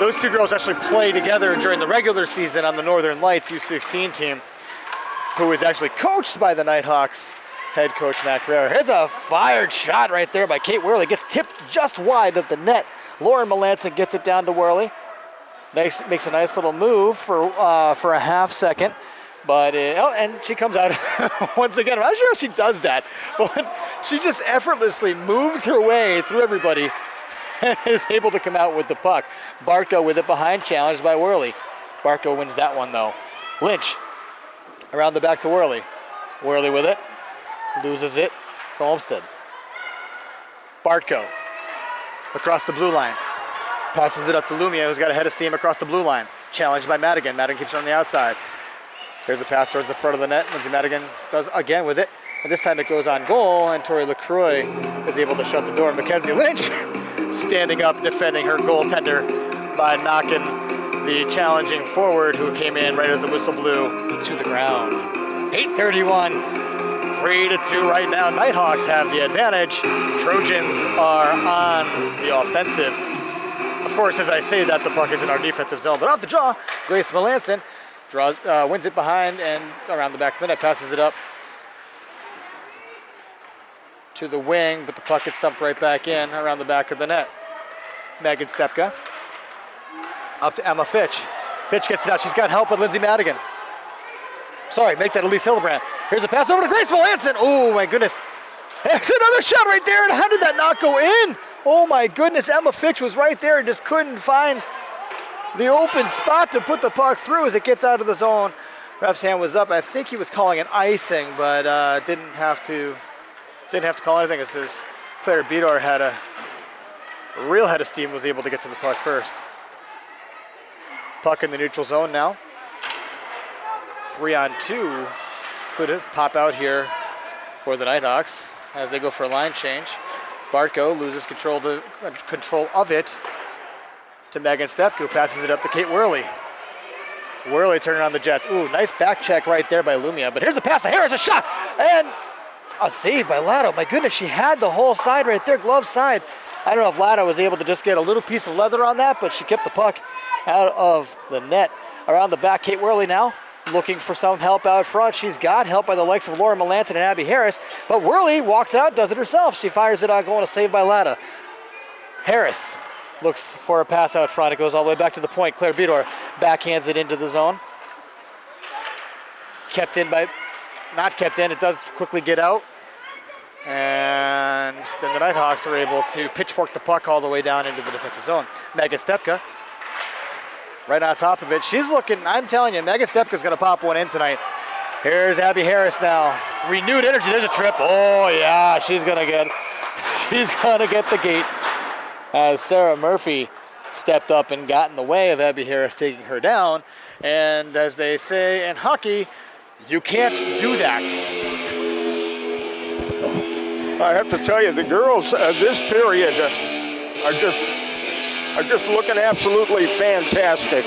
those two girls actually play together during the regular season on the Northern Lights U16 team, who is actually coached by the Nighthawks head coach Matt Carrera. Here's a fired shot right there by Kate Worley. Gets tipped just wide of the net. Lauren Melanson gets it down to Worley. Makes a nice little move for a half second. But, and she comes out once again. I'm not sure if she does that, but she just effortlessly moves her way through everybody and is able to come out with the puck. Barco with it behind, challenged by Worley. Barco wins that one, though. Lynch around the back to Worley. Worley with it, loses it to Olmsted. Barco across the blue line. Passes it up to Lumia, who's got a head of steam across the blue line. Challenged by Madigan. Madigan keeps it on the outside. Here's a pass towards the front of the net. Lindsay Madigan does again with it. And this time it goes on goal, and Tori LaCroix is able to shut the door. Mackenzie Lynch standing up, defending her goaltender by knocking the challenging forward, who came in right as the whistle blew, to the ground. 8:31, 3-2 right now. Nighthawks have the advantage. Trojans are on the offensive. Of course, as I say that, the puck is in our defensive zone. But off the draw, Grace Melanson wins it behind and around the back of the net, passes it up to the wing, but the puck gets dumped right back in around the back of the net. Megan Stepka up to Emma Fitch. Fitch gets it out. She's got help with Lindsay Madigan. Sorry, make that Elise Hildebrand. Here's a pass over to Grace Melanson. Oh, my goodness. There's another shot right there, and how did that not go in? Oh, my goodness. Emma Fitch was right there and just couldn't find the open spot to put the puck through as it gets out of the zone. Ref's hand was up. I think he was calling an icing, but didn't have to call anything. It says Claire Bedor had a real head of steam, was able to get to the puck first. Puck in the neutral zone now. 3-on-2 could pop out here for the Nighthawks as they go for a line change. Bartko loses control of it to Megan Stepka, who passes it up to Kate Worley. Worley turning on the Jets. Ooh, nice back check right there by Lumia. But here's a pass to Harris, a shot, and a save by Latta. My goodness, she had the whole side right there, glove side. I don't know if Latta was able to just get a little piece of leather on that, but she kept the puck out of the net. Around the back, Kate Worley now looking for some help out front. She's got help by the likes of Laura Melanson and Abby Harris, but Worley walks out, does it herself. She fires it out, going to save by Latta. Harris looks for a pass out front. It goes all the way back to the point. Claire Bedor backhands it into the zone. Kept in by, not kept in. It does quickly get out. And then the Nighthawks are able to pitchfork the puck all the way down into the defensive zone. Megan Stepka right on top of it. She's looking, I'm telling you, Megan Stepka's going to pop one in tonight. Here's Abby Harris now. Renewed energy. There's a trip. Oh, yeah, she's going to get the gate. As Sarah Murphy stepped up and got in the way of Abby Harris taking her down. And as they say in hockey, You can't do that. I have to tell you, the girls this period are just looking absolutely fantastic.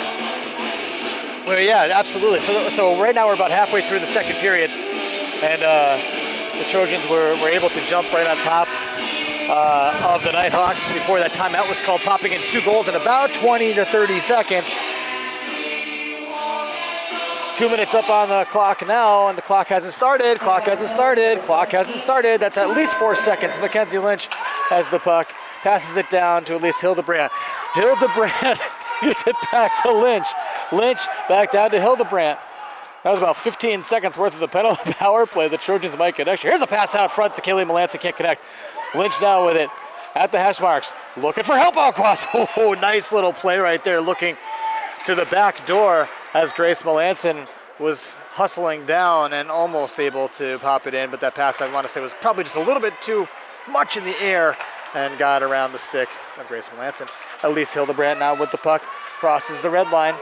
Well, yeah, absolutely. So right now we're about halfway through the second period, and the Trojans were able to jump right on top of the Nighthawks before that timeout was called, popping in 2 goals in about 20 to 30 seconds. 2 minutes up on the clock now, and the clock hasn't started. Clock hasn't started. That's at least 4 seconds. Mackenzie Lynch has the puck, passes it down to Elise Hildebrandt. Hildebrandt gets it back to Lynch. Lynch back down to Hildebrandt. That was about 15 seconds worth of the penalty power play. The Trojans might get extra. Here's a pass out front to Kaylee Melanson, can't connect. Lynch now with it at the hash marks, looking for help out across. Oh, nice little play right there, looking to the back door as Grace Melanson was hustling down and almost able to pop it in, but that pass, I want to say, was probably just a little bit too much in the air and got around the stick of Grace Melanson. Elise Hildebrandt now with the puck, crosses the red line,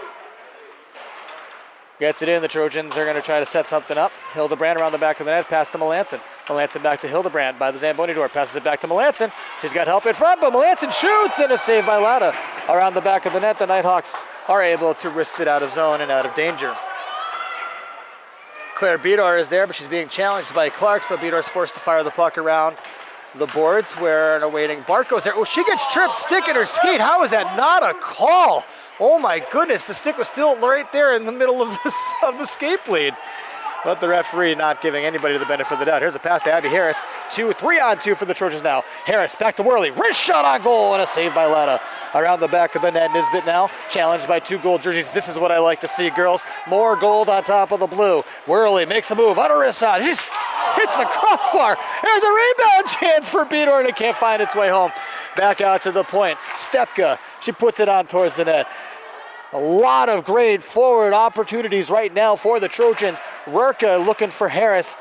gets it in. The Trojans are going to try to set something up. Hildebrandt around the back of the net, pass to Melanson. Melanson back to Hildebrandt by the Zamboni door, passes it back to Melanson. She's got help in front, but Melanson shoots, and a save by Latta around the back of the net. The Nighthawks are able to wrist it out of zone and out of danger. Claire Bedar is there, but she's being challenged by Clark, so Bedar's forced to fire the puck around the boards where an awaiting Barco's there. Oh, she gets tripped, stick in her skate. How is that not a call? Oh my goodness, the stick was still right there in the middle of the skate bleed. But the referee not giving anybody the benefit of the doubt. Here's a pass to Abby Harris. 3-on-2 for the Trojans now. Harris back to Worley. Wrist shot on goal and a save by Latta. Around the back of the net, Nisbet now challenged by 2 gold jerseys. This is what I like to see, girls. More gold on top of the blue. Worley makes a move on a wrist shot. She hits the crossbar. There's a rebound chance for Bedor, and it can't find its way home. Back out to the point. Stepka, she puts it on towards the net. A lot of great forward opportunities right now for the Trojans. Rurka looking for Harris,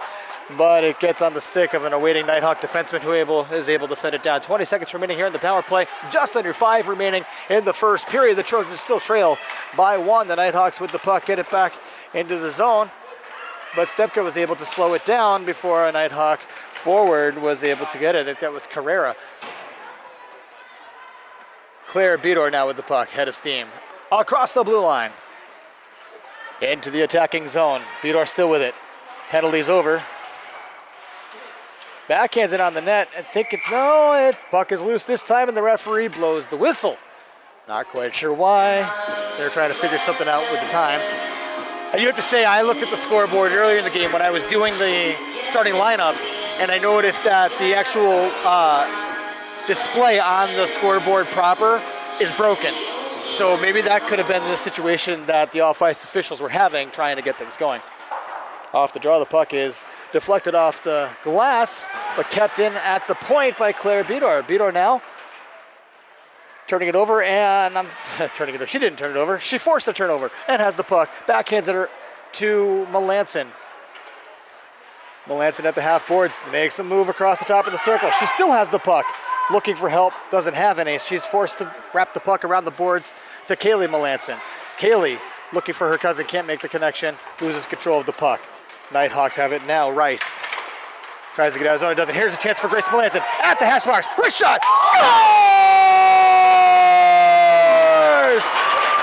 but it gets on the stick of an awaiting Nighthawk defenseman who is able to set it down. 20 seconds remaining here in the power play. Just under 5 remaining in the first period. The Trojans still trail by 1. The Nighthawks with the puck get it back into the zone, but Stepka was able to slow it down before a Nighthawk forward was able to get it. I think that was Carrera. Claire Bedor now with the puck, head of steam. Across the blue line. Into the attacking zone. Bedor still with it. Penalties over. Backhands it on the net. I think puck is loose this time, and the referee blows the whistle. Not quite sure why. They're trying to figure something out with the time. And you have to say, I looked at the scoreboard earlier in the game when I was doing the starting lineups, and I noticed that the actual display on the scoreboard proper is broken. So maybe that could have been the situation that the off-ice officials were having, trying to get things going. Off the draw, the puck is deflected off the glass, but kept in at the point by Claire Bedor. Bedor now turning it over, and turning it over. She didn't turn it over. She forced a turnover and has the puck. Backhands it to Melanson. Melanson at the half boards, makes a move across the top of the circle. She still has the puck. Looking for help, doesn't have any. She's forced to wrap the puck around the boards to Kaylee Melanson. Kaylee looking for her cousin, can't make the connection, loses control of the puck. Nighthawks have it now. Rice tries to get out of zone, it doesn't. Here's a chance for Grace Melanson at the hash marks. Wrist shot, scores!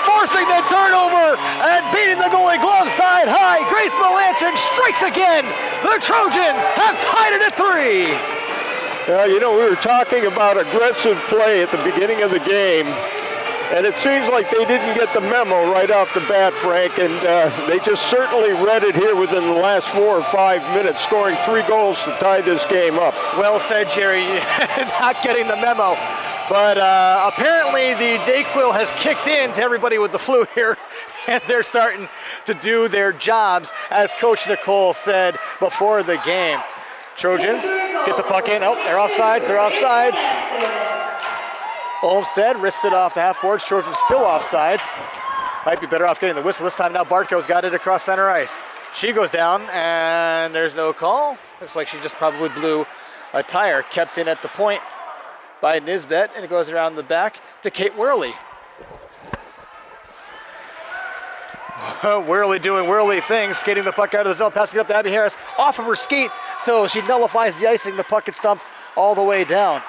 Forcing the turnover and beating the goalie glove side high. Grace Melanson strikes again. The Trojans have tied it at 3. We were talking about aggressive play at the beginning of the game, and it seems like they didn't get the memo right off the bat, Frank, and they just certainly read it here within the last 4 or 5 minutes, scoring 3 goals to tie this game up. Well said, Jerry. Not getting the memo. But apparently the Dayquil has kicked in to everybody with the flu here, and they're starting to do their jobs, as Coach Nicole said before the game. Trojans get the puck in. Oh, they're offsides. Olmsted wrists it off the half boards. Trojans still offsides. Might be better off getting the whistle. This time now Bartko's got it across center ice. She goes down, and there's no call. Looks like she just probably blew a tire. Kept in at the point by Nisbet, and it goes around the back to Kate Worley. Whirly doing whirly things, skating the puck out of the zone, passing it up to Abby Harris off of her skate, so she nullifies the icing. The puck gets stumped all the way down.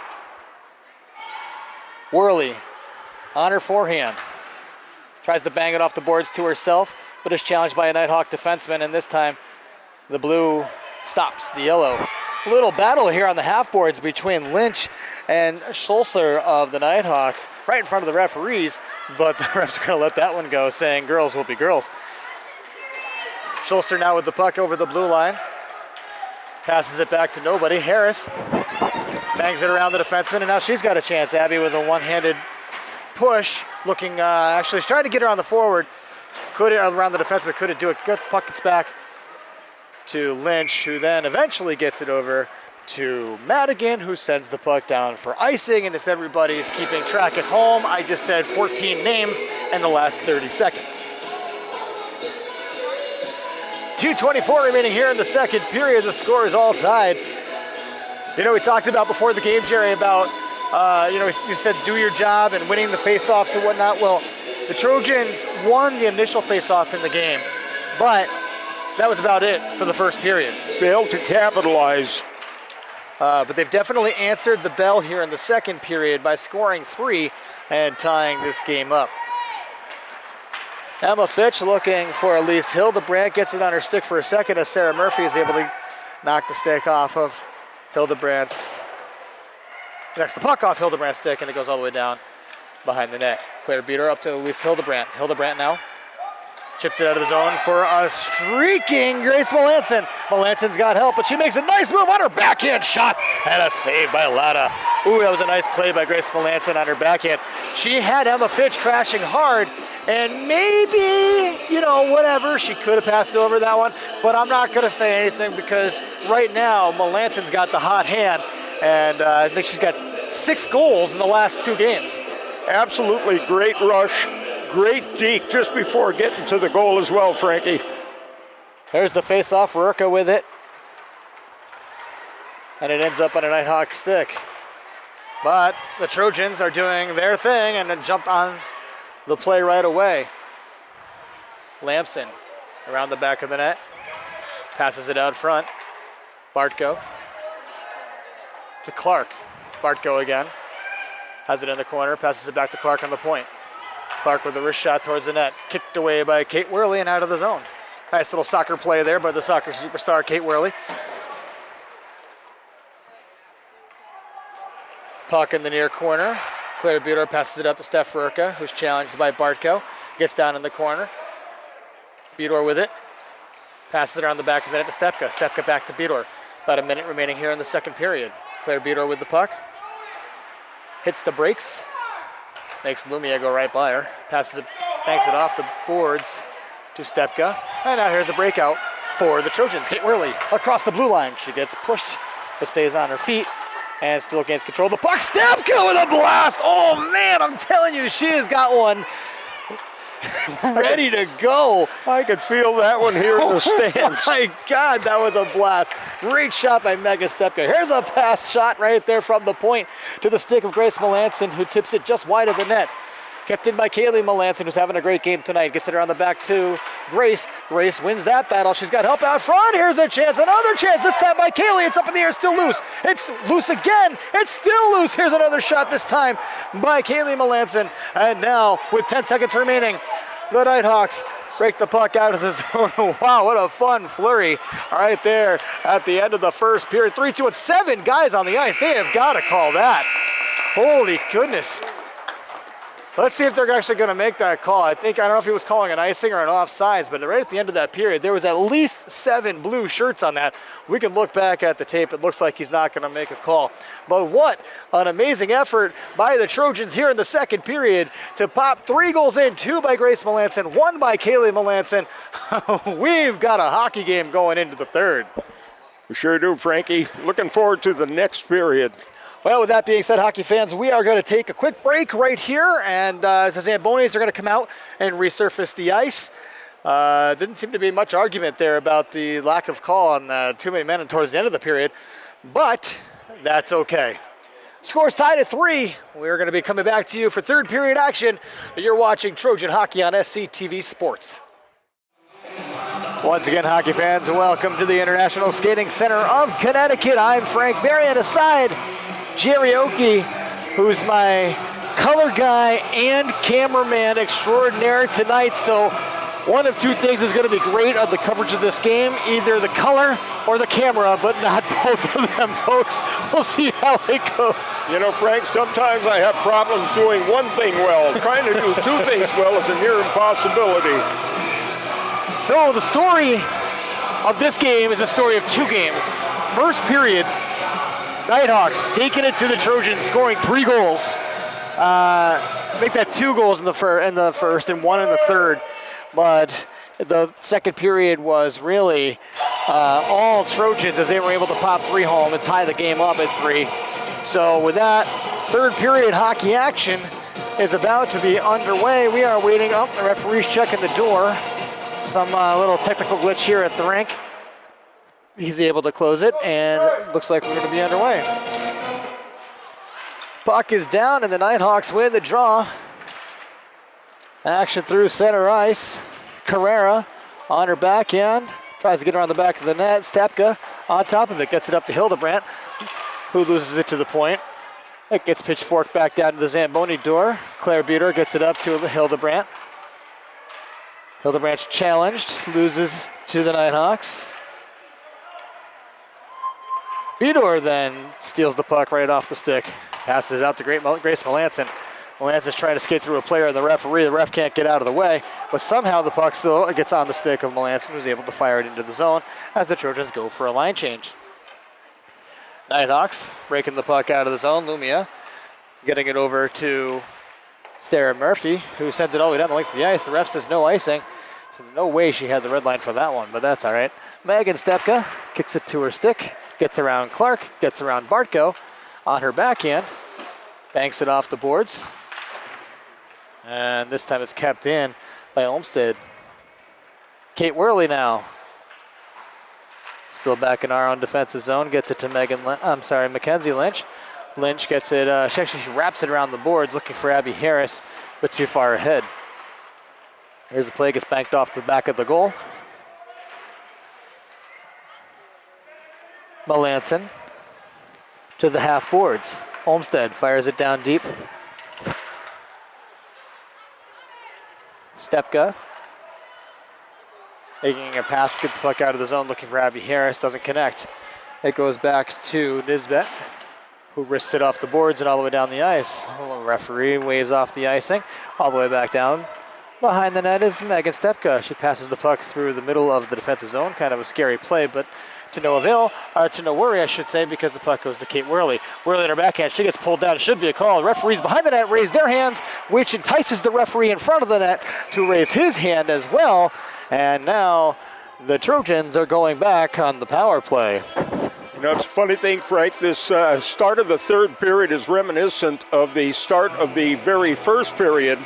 Whirly on her forehand. Tries to bang it off the boards to herself, but is challenged by a Nighthawk defenseman, and this time the blue stops the yellow. Little battle here on the half boards between Lynch and Schulzer of the Nighthawks right in front of the referees, but the refs are going to let that one go, saying girls will be girls. Schulzer now with the puck over the blue line. Passes it back to nobody. Harris bangs it around the defenseman, and now she's got a chance. Abby with a one-handed push, looking, actually she's trying to get her on the forward. Couldn't, around the defenseman, couldn't do it. Good puck gets back to Lynch, who then eventually gets it over to Madigan, who sends the puck down for icing. And if everybody's keeping track at home, I just said 14 names in the last 30 seconds. 2:24 remaining here in the second period. The score is all tied. You know, we talked about before the game, Jerry, about, you said do your job and winning the faceoffs and whatnot. Well, the Trojans won the initial faceoff in the game, but that was about it for the first period. Failed to capitalize. But they've definitely answered the bell here in the second period by scoring 3 and tying this game up. Emma Fitch looking for Elise Hildebrandt, gets it on her stick for a second as Sarah Murphy is able to knock the stick off of Hildebrandt's, knocks the puck off Hildebrandt's stick, and it goes all the way down behind the net. Claire beat her up to Elise Hildebrandt. Hildebrandt now chips it out of the zone for a streaking Grace Melanson. Melanson's got help, but she makes a nice move on her backhand shot and a save by Lada. Ooh, that was a nice play by Grace Melanson on her backhand. She had Emma Fitch crashing hard, and maybe, whatever, she could have passed over that one, but I'm not going to say anything because right now Melanson's got the hot hand, and I think she's got 6 goals in the last 2 games. Absolutely great rush. Great deke just before getting to the goal as well, Frankie. There's the face-off, Rurka with it. And it ends up on a Nighthawk stick. But the Trojans are doing their thing and then jumped on the play right away. Lamson around the back of the net. Passes it out front. Bartko to Clark. Bartko again. Has it in the corner, passes it back to Clark on the point. Clark with a wrist shot towards the net. Kicked away by Kate Worley and out of the zone. Nice little soccer play there by the soccer superstar Kate Worley. Puck in the near corner. Claire Buter passes it up to Steph Rurka, who's challenged by Bartko. Gets down in the corner. Buter with it. Passes it around the back of the net to Stepka. Stepka back to Buter. About a minute remaining here in the second period. Claire Buter with the puck. Hits the brakes. Makes Lumia go right by her. Passes it, banks it off the boards to Stepka. And now here's a breakout for the Trojans. Kate Worley across the blue line. She gets pushed, but stays on her feet and still gains control of the puck. Stepka with a blast. Oh man, I'm telling you, she has got one ready to go. I could feel that one here in the stands. Oh my God, that was a blast. Great shot by Megan Stepka. Here's a pass shot right there from the point to the stick of Grace Melanson, who tips it just wide of the net. Kept in by Kaylee Melanson, who's having a great game tonight. Gets it around the back to Grace. Grace wins that battle. She's got help out front. Here's a chance, another chance, this time by Kaylee. It's up in the air, still loose. It's loose again. It's still loose. Here's another shot, this time by Kaylee Melanson. And now, with 10 seconds remaining, the Nighthawks break the puck out of the zone. Wow, what a fun flurry right there at the end of the first period. 3-2 and 7 guys on the ice. They have got to call that. Holy goodness. Let's see if they're actually going to make that call. I don't know if he was calling an icing or an offsides, but right at the end of that period, there was at least 7 blue shirts on that. We can look back at the tape. It looks like he's not going to make a call. But what an amazing effort by the Trojans here in the second period to pop 3 goals in, 2 by Grace Melanson, 1 by Kaylee Melanson. We've got a hockey game going into the third. We sure do, Frankie. Looking forward to the next period. Well, with that being said, hockey fans, we are going to take a quick break right here, and the Zambonis are going to come out and resurface the ice. Didn't seem to be much argument there about the lack of call on too many men towards the end of the period, but that's okay. Score's tied at 3. We're going to be coming back to you for third period action. You're watching Trojan Hockey on SCTV Sports. Once again, hockey fans, welcome to the International Skating Center of Connecticut. I'm Frank Barry, and aside, Jerry Oakey, who's my color guy and cameraman extraordinaire tonight. So one of two things is going to be great of the coverage of this game, either the color or the camera, but not both of them, folks. We'll see how it goes. You know, Frank, sometimes I have problems doing one thing well. Trying to do two things well is a near impossibility. So the story of this game is a story of two games. First period, Nighthawks taking it to the Trojans, scoring 3 goals. Make that 2 goals in the first and 1 in the third. But the second period was really all Trojans as they were able to pop 3 home and tie the game up at 3. So with that, third period hockey action is about to be underway. We are waiting up. The referee's checking the door. Some little technical glitch here at the rink. He's able to close it, and it looks like we're going to be underway. Puck is down, and the Nighthawks win the draw. Action through center ice. Carrera on her backhand. Tries to get around the back of the net. Stepka on top of it. Gets it up to Hildebrandt, who loses it to the point. It gets pitchforked back down to the Zamboni door. Claire Buter gets it up to Hildebrandt. Hildebrandt's challenged. Loses to the Nighthawks. Buter then steals the puck right off the stick. Passes out to Grace Melanson. Melanson's trying to skate through a player and the referee. The ref can't get out of the way, but somehow the puck still gets on the stick of Melanson, who's able to fire it into the zone as the Trojans go for a line change. Nighthawks breaking the puck out of the zone. Lumia getting it over to Sarah Murphy, who sends it all the way down the length of the ice. The ref says no icing. So no way she had the red line for that one, but that's all right. Megan Stepka kicks it to her stick, gets around Clark, gets around Bartko on her backhand, banks it off the boards. And this time it's kept in by Olmsted. Kate Worley now. Still back in our own defensive zone. Gets it to Mackenzie Lynch. Lynch gets it, she wraps it around the boards looking for Abby Harris, but too far ahead. Here's the play, gets banked off the back of the goal. Melanson to the half boards. Olmsted fires it down deep. Stepka making a pass to get the puck out of the zone, looking for Abby Harris, doesn't connect. It goes back to Nisbet, who wrists it off the boards and all the way down the ice. The referee waves off the icing, all the way back down. Behind the net is Megan Stepka. She passes the puck through the middle of the defensive zone, kind of a scary play, but to no avail, to no worry, I should say, because the puck goes to Kate Worley. Worley in her backhand, she gets pulled down. It should be a call. The referees behind the net raise their hands, which entices the referee in front of the net to raise his hand as well. And now the Trojans are going back on the power play. You know, it's a funny thing, Frank. This start of the third period is reminiscent of the start of the very first period.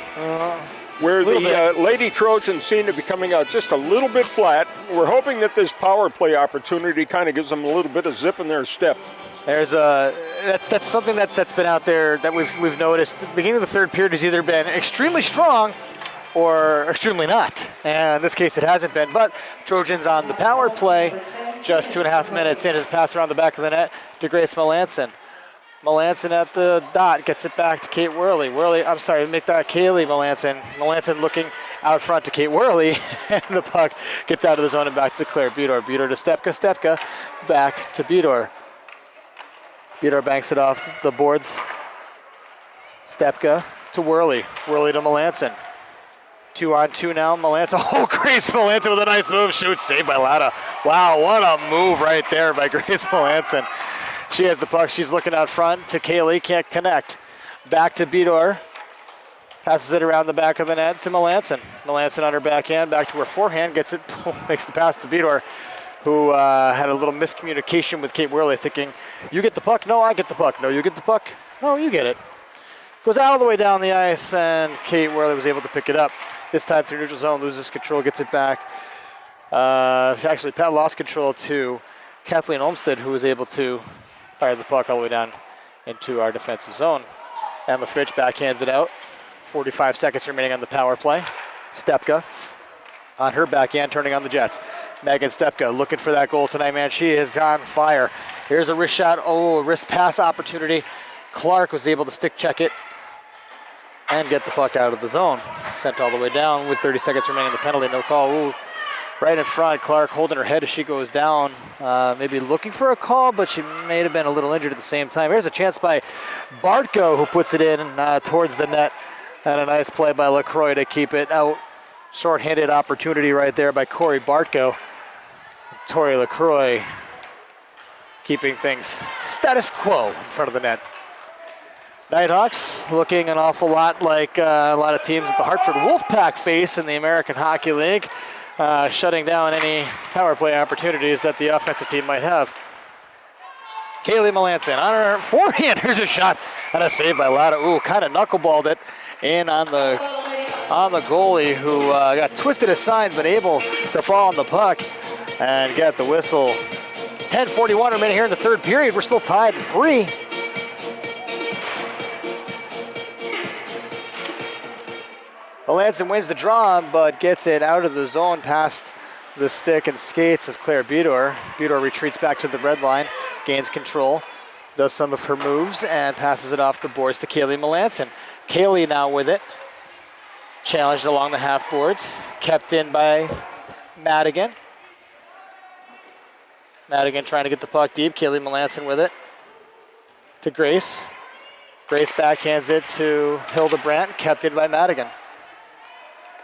Where the Lady Trojans seem to be coming out just a little bit flat. We're hoping that this power play opportunity kind of gives them a little bit of zip in their step. There's that's something that's been out there that we've noticed. The beginning of the third period has either been extremely strong or extremely not. And in this case, it hasn't been. But Trojans on the power play, just 2.5 minutes in, is pass around the back of the net to Grace Melanson. Melanson at the dot, gets it back to Kate Worley. Make that Kaylee Melanson. Melanson looking out front to Kate Worley, and the puck gets out of the zone and back to Claire Buter. Buter to Stepka. Stepka back to Buter. Buter banks it off the boards. Stepka to Worley. Worley to Melanson. 2-on-2 now. Melanson. Oh, Grace Melanson with a nice move. Shoots, saved by Lada. Wow, what a move right there by Grace Melanson. She has the puck. She's looking out front to Kaylee. Can't connect. Back to Buter. Passes it around the back of the net to Melanson. Melanson on her backhand. Back to her forehand. Gets it. Makes the pass to Buter, who had a little miscommunication with Kate Worley, thinking, you get the puck? No, I get the puck. No, you get the puck? No, you get it. Goes all the way down the ice, and Kate Worley was able to pick it up. This time through neutral zone. Loses control. Gets it back. Actually, Pat lost control to Kathleen Olmsted, who was able to fire the puck all the way down into our defensive zone. Emma Fitch backhands it out. 45 seconds remaining on the power play. Stepka on her backhand, turning on the Jets. Megan Stepka looking for that goal tonight, man. She is on fire. Here's a wrist shot. Oh, a wrist pass opportunity. Clark was able to stick check it and get the puck out of the zone. Sent all the way down with 30 seconds remaining. The penalty, no call. Ooh, right in front. Clark holding her head as she goes down. Maybe looking for a call, but she may have been a little injured at the same time. Here's a chance by Bartko, who puts it in towards the net. And a nice play by LaCroix to keep it out. Short-handed opportunity right there by Corey Bartko. Tori LaCroix keeping things status quo in front of the net. Nighthawks looking an awful lot like a lot of teams that the Hartford Wolfpack face in the American Hockey League, shutting down any power play opportunities that the offensive team might have. Kaylee Melanson on her forehand. Here's a shot and a save by Lada. Ooh, kind of knuckleballed it in on the goalie, who got twisted aside but able to fall on the puck and get the whistle. 10:41 remaining here in the third period. We're still tied at 3. Melanson wins the draw, but gets it out of the zone past the stick and skates of Claire Budor. Budor retreats back to the red line, gains control, does some of her moves, and passes it off the boards to Kaylee Melanson. Kaylee now with it. Challenged along the half boards. Kept in by Madigan. Madigan trying to get the puck deep. Kaylee Melanson with it to Grace. Grace backhands it to Hildebrandt. Kept in by Madigan.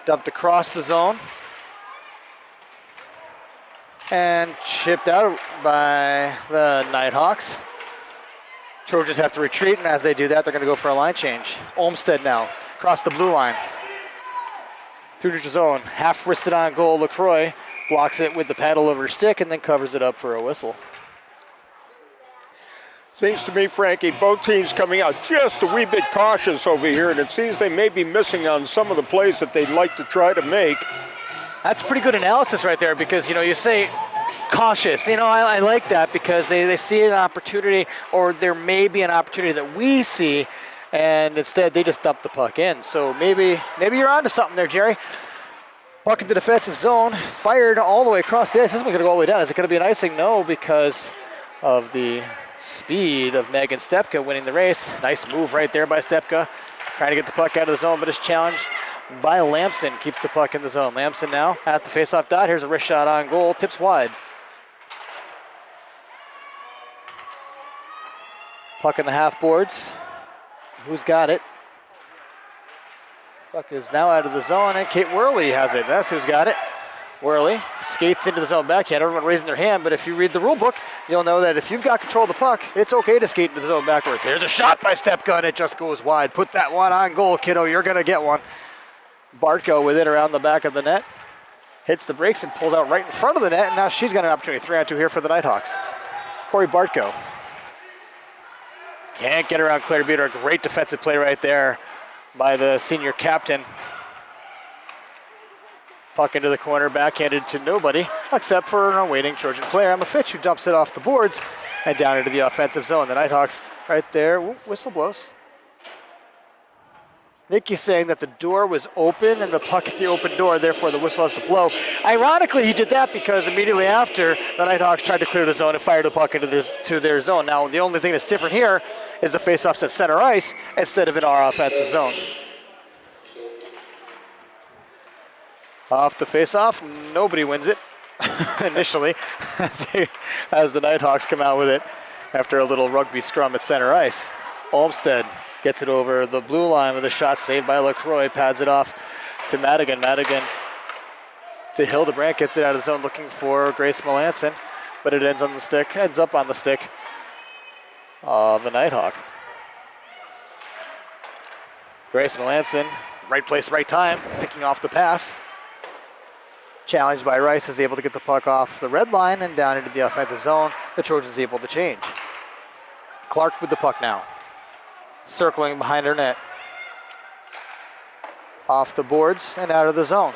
Dumped across the zone. And chipped out by the Nighthawks. Trojans have to retreat, and as they do that, they're going to go for a line change. Olmsted now, across the blue line. Through the zone, half-wristed on goal. LaCroix blocks it with the paddle of her stick and then covers it up for a whistle. Seems to me, Frankie, both teams coming out just a wee bit cautious over here, and it seems they may be missing on some of the plays that they'd like to try to make. That's pretty good analysis right there, because, you say cautious. I like that, because they see an opportunity, or there may be an opportunity that we see, and instead they just dump the puck in. So maybe you're onto something there, Jerry. Puck in the defensive zone, fired all the way across the ice. This one's going to go all the way down. Is it going to be an icing? No, because of the speed of Megan Stepka winning the race. Nice move right there by Stepka. Trying to get the puck out of the zone, but is challenged by Lamson. Keeps the puck in the zone. Lamson now at the faceoff dot. Here's a wrist shot on goal. Tips wide. Puck in the half boards. Who's got it? Puck is now out of the zone, and Kate Worley has it. That's who's got it. Worley skates into the zone backhand. Everyone raising their hand, but if you read the rule book, you'll know that if you've got control of the puck, it's okay to skate into the zone backwards. Here's a shot by Stepka, and it just goes wide. Put that one on goal, kiddo. You're going to get one. Bartko with it around the back of the net. Hits the brakes and pulls out right in front of the net, and now she's got an opportunity. 3-on-2 here for the Nighthawks. Corey Bartko. Can't get around Claire Beater. Great defensive play right there by the senior captain. Puck into the corner, backhanded to nobody, except for an awaiting Trojan player, Emma Fitch, who dumps it off the boards and down into the offensive zone. The Nighthawks right there. Ooh, whistle blows. Nikki's saying that the door was open and the puck at the open door, therefore the whistle has to blow. Ironically, he did that because immediately after, the Nighthawks tried to clear the zone and fired the puck into their zone. Now, the only thing that's different here is the faceoffs at center ice instead of in our offensive zone. Off the faceoff, nobody wins it initially as the Nighthawks come out with it after a little rugby scrum at center ice. Olmsted gets it over the blue line with a shot saved by LaCroix, pads it off to Madigan. Madigan to Hildebrandt, gets it out of the zone looking for Grace Melanson, but it ends up on the stick of the Nighthawk. Grace Melanson, right place, right time, picking off the pass. Challenged by Rice, is able to get the puck off the red line and down into the offensive zone. The Trojans able to change. Clark with the puck now. Circling behind her net. Off the boards and out of the zone.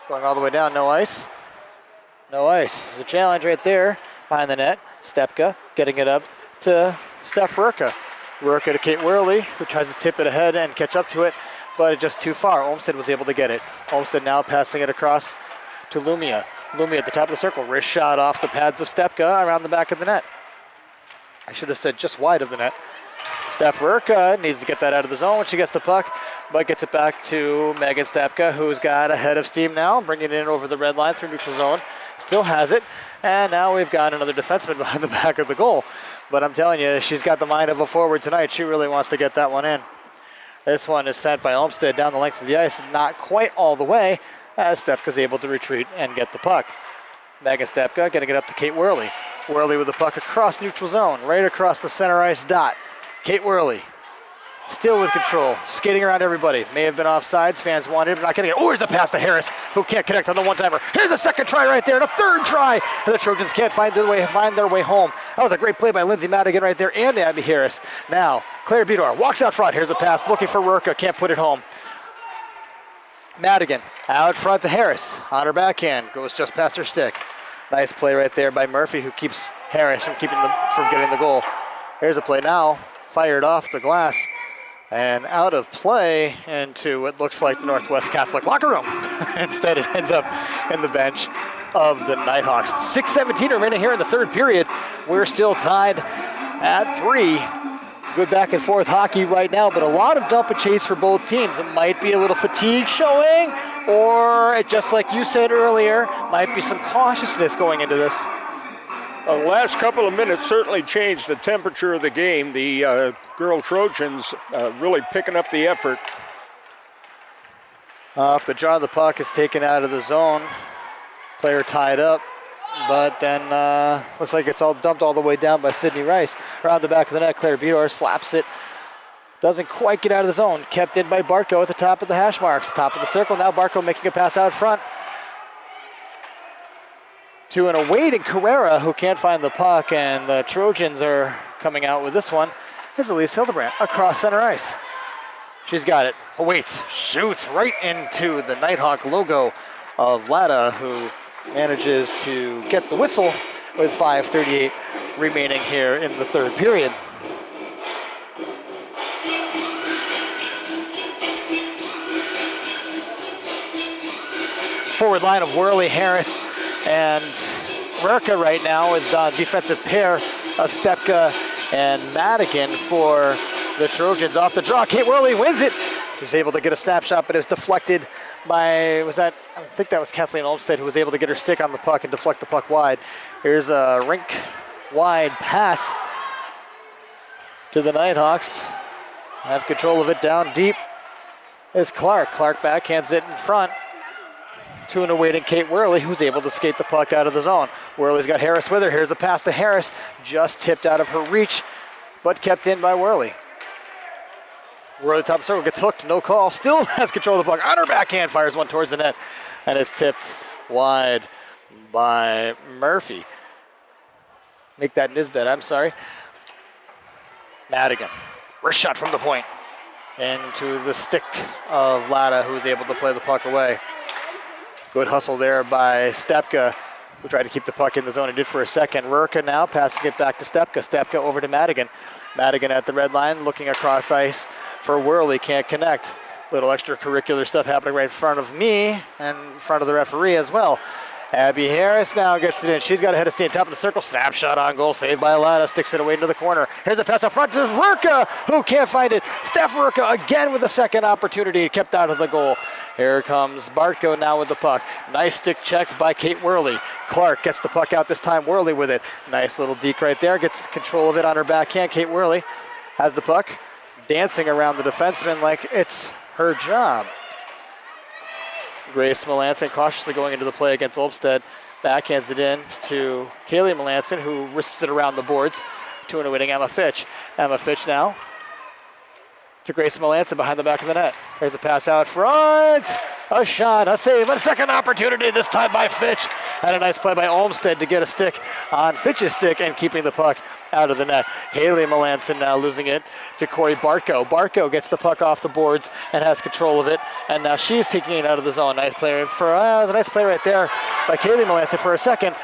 Going all the way down, no ice. No ice. There's a challenge right there behind the net. Stepka getting it up to Steph Rurka. Rurka to Kate Worley, who tries to tip it ahead and catch up to it, but just too far. Olmsted was able to get it. Olmsted now passing it across to Lumia. Lumia at the top of the circle. Wrist shot off the pads of Stepka around the back of the net. I should have said just wide of the net. Steph Rurka needs to get that out of the zone when she gets the puck, but gets it back to Megan Stepka, who's got a head of steam now, bringing it in over the red line through neutral zone. Still has it, and now we've got another defenseman behind the back of the goal. But I'm telling you, she's got the mind of a forward tonight. She really wants to get that one in. This one is sent by Olmsted down the length of the ice, not quite all the way, as Stepka's able to retreat and get the puck. Megan Stepka getting it up to Kate Worley. Worley with the puck across neutral zone, right across the center ice dot. Kate Worley, still with control, skating around everybody. May have been offsides, fans wanted it, but not getting it. Oh, here's a pass to Harris, who can't connect on the one-timer. Here's a second try right there, and a third try, and the Trojans can't find their way home. That was a great play by Lindsay Madigan right there, and Abby Harris. Now, Claire Bedore walks out front. Here's a pass, looking for Rurka, can't put it home. Madigan out front to Harris, on her backhand, goes just past her stick. Nice play right there by Murphy, who keeps Harris from getting the goal. Here's a play now. Fired off the glass and out of play into what looks like Northwest Catholic locker room. Instead, it ends up in the bench of the Nighthawks. 6:17 remaining here in the third period. We're still tied at 3. Good back and forth hockey right now, but a lot of dump and chase for both teams. It might be a little fatigue showing, or it, just like you said earlier, might be some cautiousness going into this. The last couple of minutes certainly changed the temperature of the game. The girl Trojans really picking up the effort. Off the draw, the puck is taken out of the zone. Player tied up, but then looks like it's all dumped all the way down by Sydney Rice. Around the back of the net, Claire Bedore slaps it. Doesn't quite get out of the zone. Kept in by Bartko at the top of the hash marks. Top of the circle, now Bartko making a pass out front to an awaiting Carrera, who can't find the puck, and the Trojans are coming out with this one. Here's Elise Hildebrand across center ice. She's got it. Waits, shoots right into the Nighthawk logo of Lada, who manages to get the whistle with 5:38 remaining here in the third period. Forward line of Worley, Harris, and Rurka right now with a defensive pair of Stepka and Madigan for the Trojans. Off the draw, Kate Worley wins it. She's able to get a snapshot, but it was deflected by, I think that was Kathleen Olmsted, who was able to get her stick on the puck and deflect the puck wide. Here's a rink-wide pass to the Nighthawks. Have control of it down deep. Is Clark. Clark backhands it in front to an awaiting Kate Worley, who's able to skate the puck out of the zone. Worley's got Harris with her. Here's a pass to Harris, just tipped out of her reach, but kept in by Worley. Worley top of the circle, gets hooked, no call, still has control of the puck. On her backhand, fires one towards the net, and it's tipped wide by Murphy. Make that Nisbet, I'm sorry. Madigan, wrist shot from the point, into the stick of Lada, who was able to play the puck away. Good hustle there by Stepka, who tried to keep the puck in the zone and did for a second. Rurka now passing it back to Stepka. Stepka over to Madigan. Madigan at the red line, looking across ice for Worley, can't connect. Little extracurricular stuff happening right in front of me and in front of the referee as well. Abby Harris now gets it in. She's got a head of steam, top of the circle, snapshot on goal, saved by Alana, sticks it away into the corner. Here's a pass up front to Rurka, who can't find it. Steph Rurka again with a second opportunity, kept out of the goal. Here comes Bartko now with the puck. Nice stick check by Kate Worley. Clark gets the puck out this time, Worley with it. Nice little deke right there, gets control of it on her backhand. Kate Worley has the puck, dancing around the defenseman like it's her job. Grace Melanson cautiously going into the play against Olmsted. Backhands it in to Kaylee Melanson, who wrists it around the boards to an awaiting Emma Fitch. Emma Fitch now to Grace Melanson behind the back of the net. There's a pass out front. A shot, a save, a second opportunity, this time by Fitch. And a nice play by Olmsted to get a stick on Fitch's stick and keeping the puck out of the net. Haley Melanson now losing it to Corey Bartko. Bartko gets the puck off the boards and has control of it, and now she's taking it out of the zone. Nice play for, it was a nice play right there by Kaylee Melanson for a second.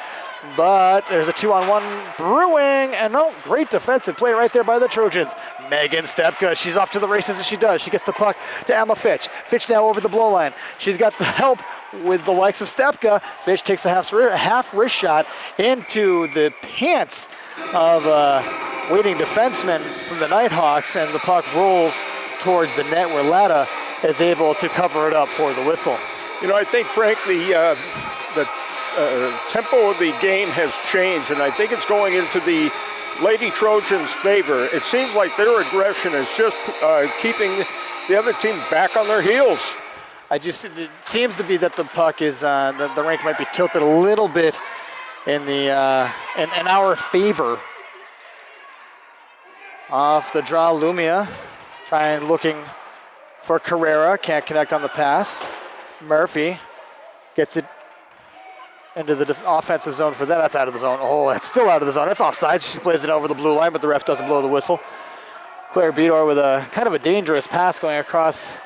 but there's a 2-on-1 brewing, and no, great defensive play right there by the Trojans. Megan Stepka, she's off to the races as she does. She gets the puck to Emma Fitch. Fitch now over the blow line. She's got the help with the likes of Stepka. Fitch takes a half wrist shot into the pants of a waiting defenseman from the Nighthawks, and the puck rolls towards the net where Latta is able to cover it up for the whistle. You know, I think, Frank, the tempo of the game has changed, and I think it's going into the Lady Trojans' favor. It seems like their aggression is just keeping the other team back on their heels. It seems to be that the puck is, the rink might be tilted a little bit in our favor. Off the draw, Lumia, looking for Carrera, can't connect on the pass. Murphy gets it into the offensive zone for that. That's out of the zone. Oh, that's still out of the zone. That's offside. She plays it over the blue line, but the ref doesn't blow the whistle. Claire Bedor with a kind of a dangerous pass going across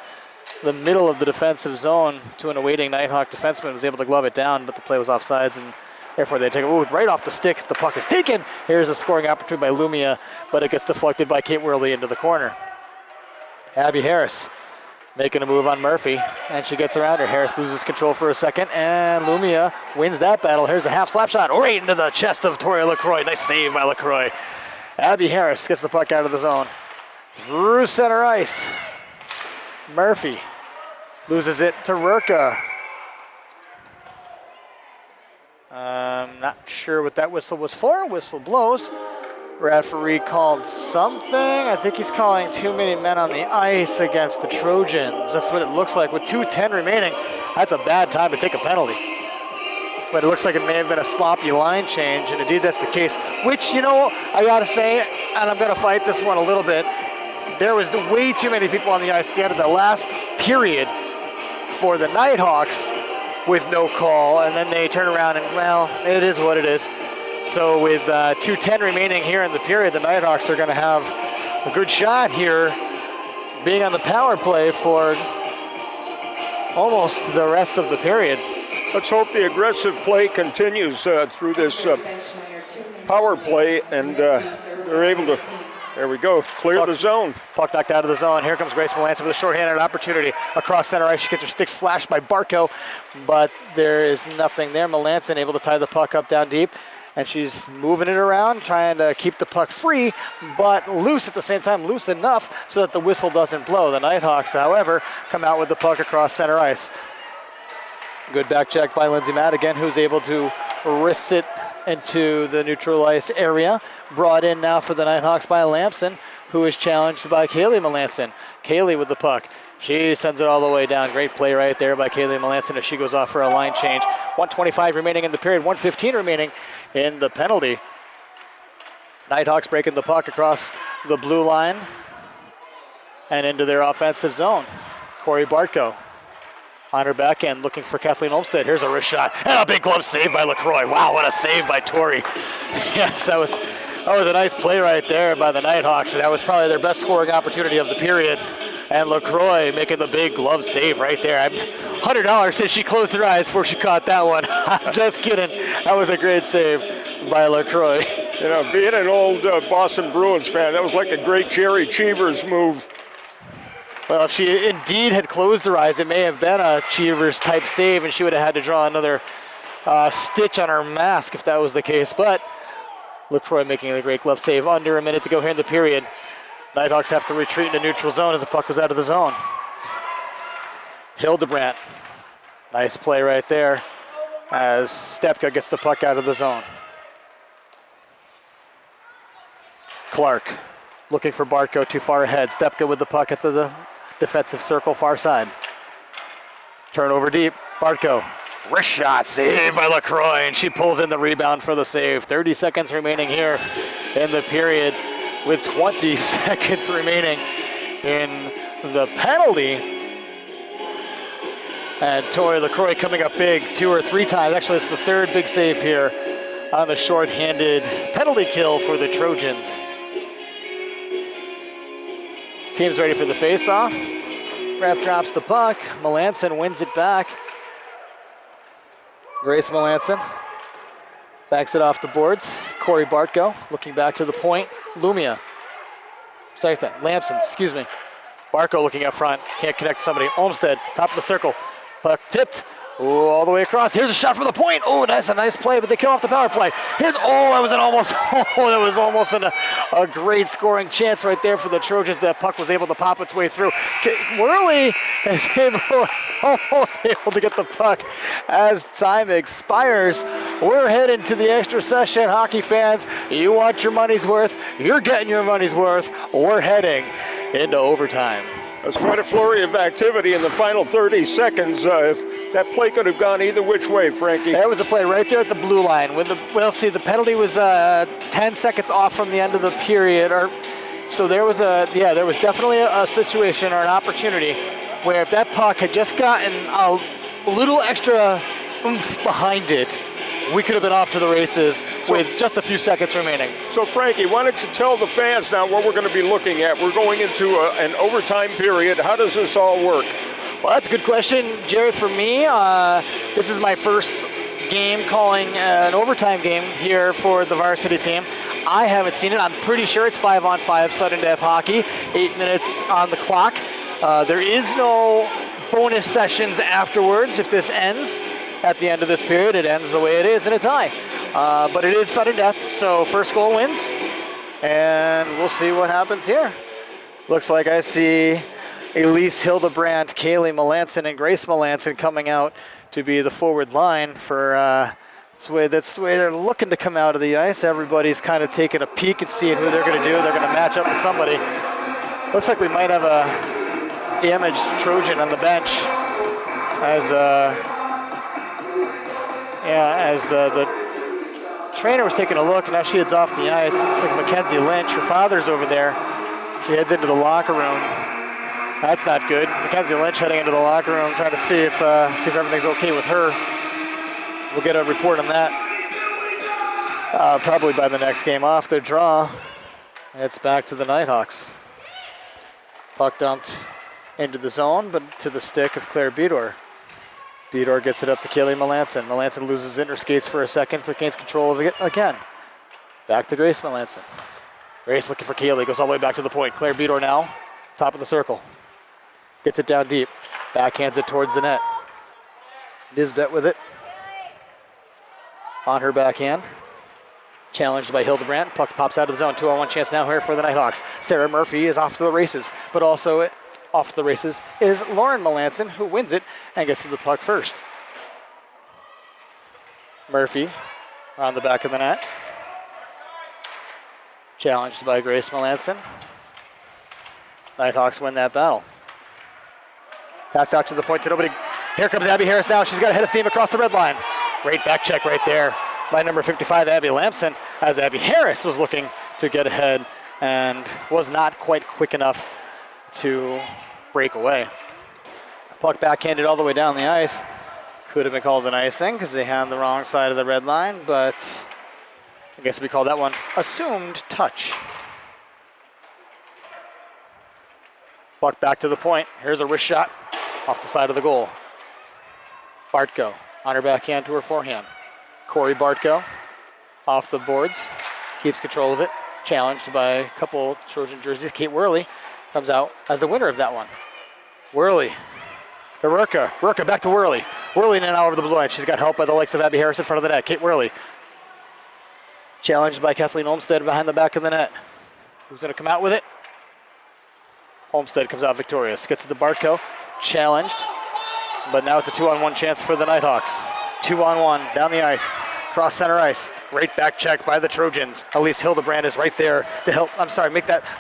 the middle of the defensive zone to an awaiting Nighthawk defenseman, was able to glove it down, but the play was offsides, and therefore they take it right off the stick. The puck is taken. Here's a scoring opportunity by Lumia, but it gets deflected by Kate Worley into the corner. Abby Harris making a move on Murphy, and she gets around her. Harris loses control for a second, and Lumia wins that battle. Here's a half slap shot right into the chest of Tori LaCroix. Nice save by LaCroix. Abby Harris gets the puck out of the zone. Through center ice. Murphy loses it to Rurka. Not sure what that whistle was for. Whistle blows. Referee called something. I think he's calling too many men on the ice against the Trojans. That's what it looks like with 2:10 remaining. That's a bad time to take a penalty. But it looks like it may have been a sloppy line change, and indeed that's the case. Which, you know, I gotta say, and I'm gonna fight this one a little bit, there was way too many people on the ice at the end of the last period for the Nighthawks with no call, and then they turn around and, well, it is what it is. So with 2:10 remaining here in the period, the Nighthawks are going to have a good shot here being on the power play for almost the rest of the period. Let's hope the aggressive play continues through this power play, and they're able to, there we go, clear the zone. Puck knocked out of the zone. Here comes Grace Melanson with a shorthanded opportunity. Across center ice, she gets her stick slashed by Barco, but there is nothing there. Melanson able to tie the puck up down deep, and she's moving it around, trying to keep the puck free, but loose at the same time, loose enough so that the whistle doesn't blow. The Nighthawks, however, come out with the puck across center ice. Good back check by Lindsay Madigan, who's able to wrist it into the neutral ice area. Brought in now for the Nighthawks by Lampson, who is challenged by Kaylee Melanson. Kaylee with the puck. She sends it all the way down. Great play right there by Kaylee Melanson as she goes off for a line change. 1:25 remaining in the period, 1:15 remaining in the penalty. Nighthawks breaking the puck across the blue line and into their offensive zone. Corey Bartko on her back end looking for Kathleen Olmstead. Here's a wrist shot and a big glove save by LaCroix. Wow, what a save by Tori. Yes, that was a nice play right there by the Nighthawks, and that was probably their best scoring opportunity of the period. And LaCroix making the big glove save right there. $100 since she closed her eyes before she caught that one. I'm just kidding. That was a great save by LaCroix. You know, being an old Boston Bruins fan, that was like a great Jerry Cheevers move. Well, if she indeed had closed her eyes, it may have been a Cheevers type save, and she would have had to draw another stitch on her mask if that was the case. But LaCroix making a great glove save. Under a minute to go here in the period. Nighthawks have to retreat into neutral zone as the puck was out of the zone. Hildebrandt. Nice play right there as Stepka gets the puck out of the zone. Clark looking for Bartko too far ahead. Stepka with the puck at the defensive circle far side. Turnover deep. Bartko. Wrist shot saved by LaCroix, and she pulls in the rebound for the save. 30 seconds remaining here in the period with 20 seconds remaining in the penalty. And Tori LaCroix coming up big 2 or 3 times. Actually, it's the third big save here on the shorthanded penalty kill for the Trojans. Team's ready for the face-off. Ref drops the puck. Melanson wins it back. Grace Melanson Backs it off the boards. Corey Bartko looking back to the point. Lumia. Sorry, Lamson, excuse me. Bartko looking up front. Can't connect to somebody. Olmsted, top of the circle. Puck tipped. Ooh, all the way across. Here's a shot from the point. Oh, that's a nice play, but they kill off the power play. That was almost a great scoring chance right there for the Trojans. That puck was able to pop its way through. Worley is almost able to get the puck as time expires. We're heading to the extra session, hockey fans. You want your money's worth. You're getting your money's worth. We're heading into overtime. There's quite a flurry of activity in the final 30 seconds. That play could have gone either which way, Frankie. There was a play right there at the blue line. The penalty was 10 seconds off from the end of the period. So there was definitely a situation or an opportunity where if that puck had just gotten a little extra oomph behind it, we could have been off to the races with just a few seconds remaining. So, Frankie, why don't you tell the fans now what we're going to be looking at? We're going into an overtime period. How does this all work? Well, that's a good question, Jared. For me, this is my first game calling an overtime game here for the varsity team. I haven't seen it. I'm pretty sure it's 5-on-5 sudden death hockey, 8 minutes on the clock. There is no bonus sessions afterwards if this ends. At the end of this period, it ends the way it is in a tie. But it is sudden death, so first goal wins. And we'll see what happens here. Looks like I see Elise Hildebrandt, Kaylee Melanson, and Grace Melanson coming out to be the forward line for that's the way they're looking to come out of the ice. Everybody's kind of taking a peek and seeing who they're going to do. They're going to match up with somebody. Looks like we might have a damaged Trojan on the bench as the trainer was taking a look, and now she heads off the ice. It's like Mackenzie Lynch. Her father's over there. She heads into the locker room. That's not good. Mackenzie Lynch heading into the locker room, trying to see if everything's okay with her. We'll get a report on that probably by the next game. Off the draw, it's back to the Nighthawks. Puck dumped into the zone, but to the stick of Claire Bedor. Bedor gets it up to Kaylee Melanson. Melanson loses it, or skates for a second, but gains control of it again. Back to Grace Melanson. Grace looking for Kaylee, goes all the way back to the point. Claire Bedor now, top of the circle. Gets it down deep. Backhands it towards the net. Nisbet with it. On her backhand. Challenged by Hildebrandt. Puck pops out of the zone. 2-on-1 chance now here for the Nighthawks. Sarah Murphy is off to the races, but also off to the races is Lauren Melanson, who wins it and gets to the puck first. Murphy around the back of the net. Challenged by Grace Melanson. Nighthawks win that battle. Pass out to the point to nobody. Here comes Abby Harris now. She's got a head of steam across the red line. Great back check right there by number 55, Abby Lamson, as Abby Harris was looking to get ahead and was not quite quick enough to break away. Puck backhanded all the way down the ice. Could have been called an icing because they had the wrong side of the red line, but I guess we call that one assumed touch. Puck back to the point. Here's a wrist shot off the side of the goal. Bartko on her backhand to her forehand. Corey Bartko off the boards, keeps control of it. Challenged by a couple Trojan jerseys. Kate Worley comes out as the winner of that one. Worley to Rurka back to Worley. Worley now over the blue line. She's got help by the likes of Abby Harris in front of the net. Kate Worley challenged by Kathleen Olmsted behind the back of the net. Who's going to come out with it? Olmsted comes out victorious. Gets it to Bartko. Challenged. But now it's a 2-on-1 chance for the Nighthawks. 2-on-1 down the ice. Cross center ice. Great back check by the Trojans. Elise Hildebrandt is right there to help.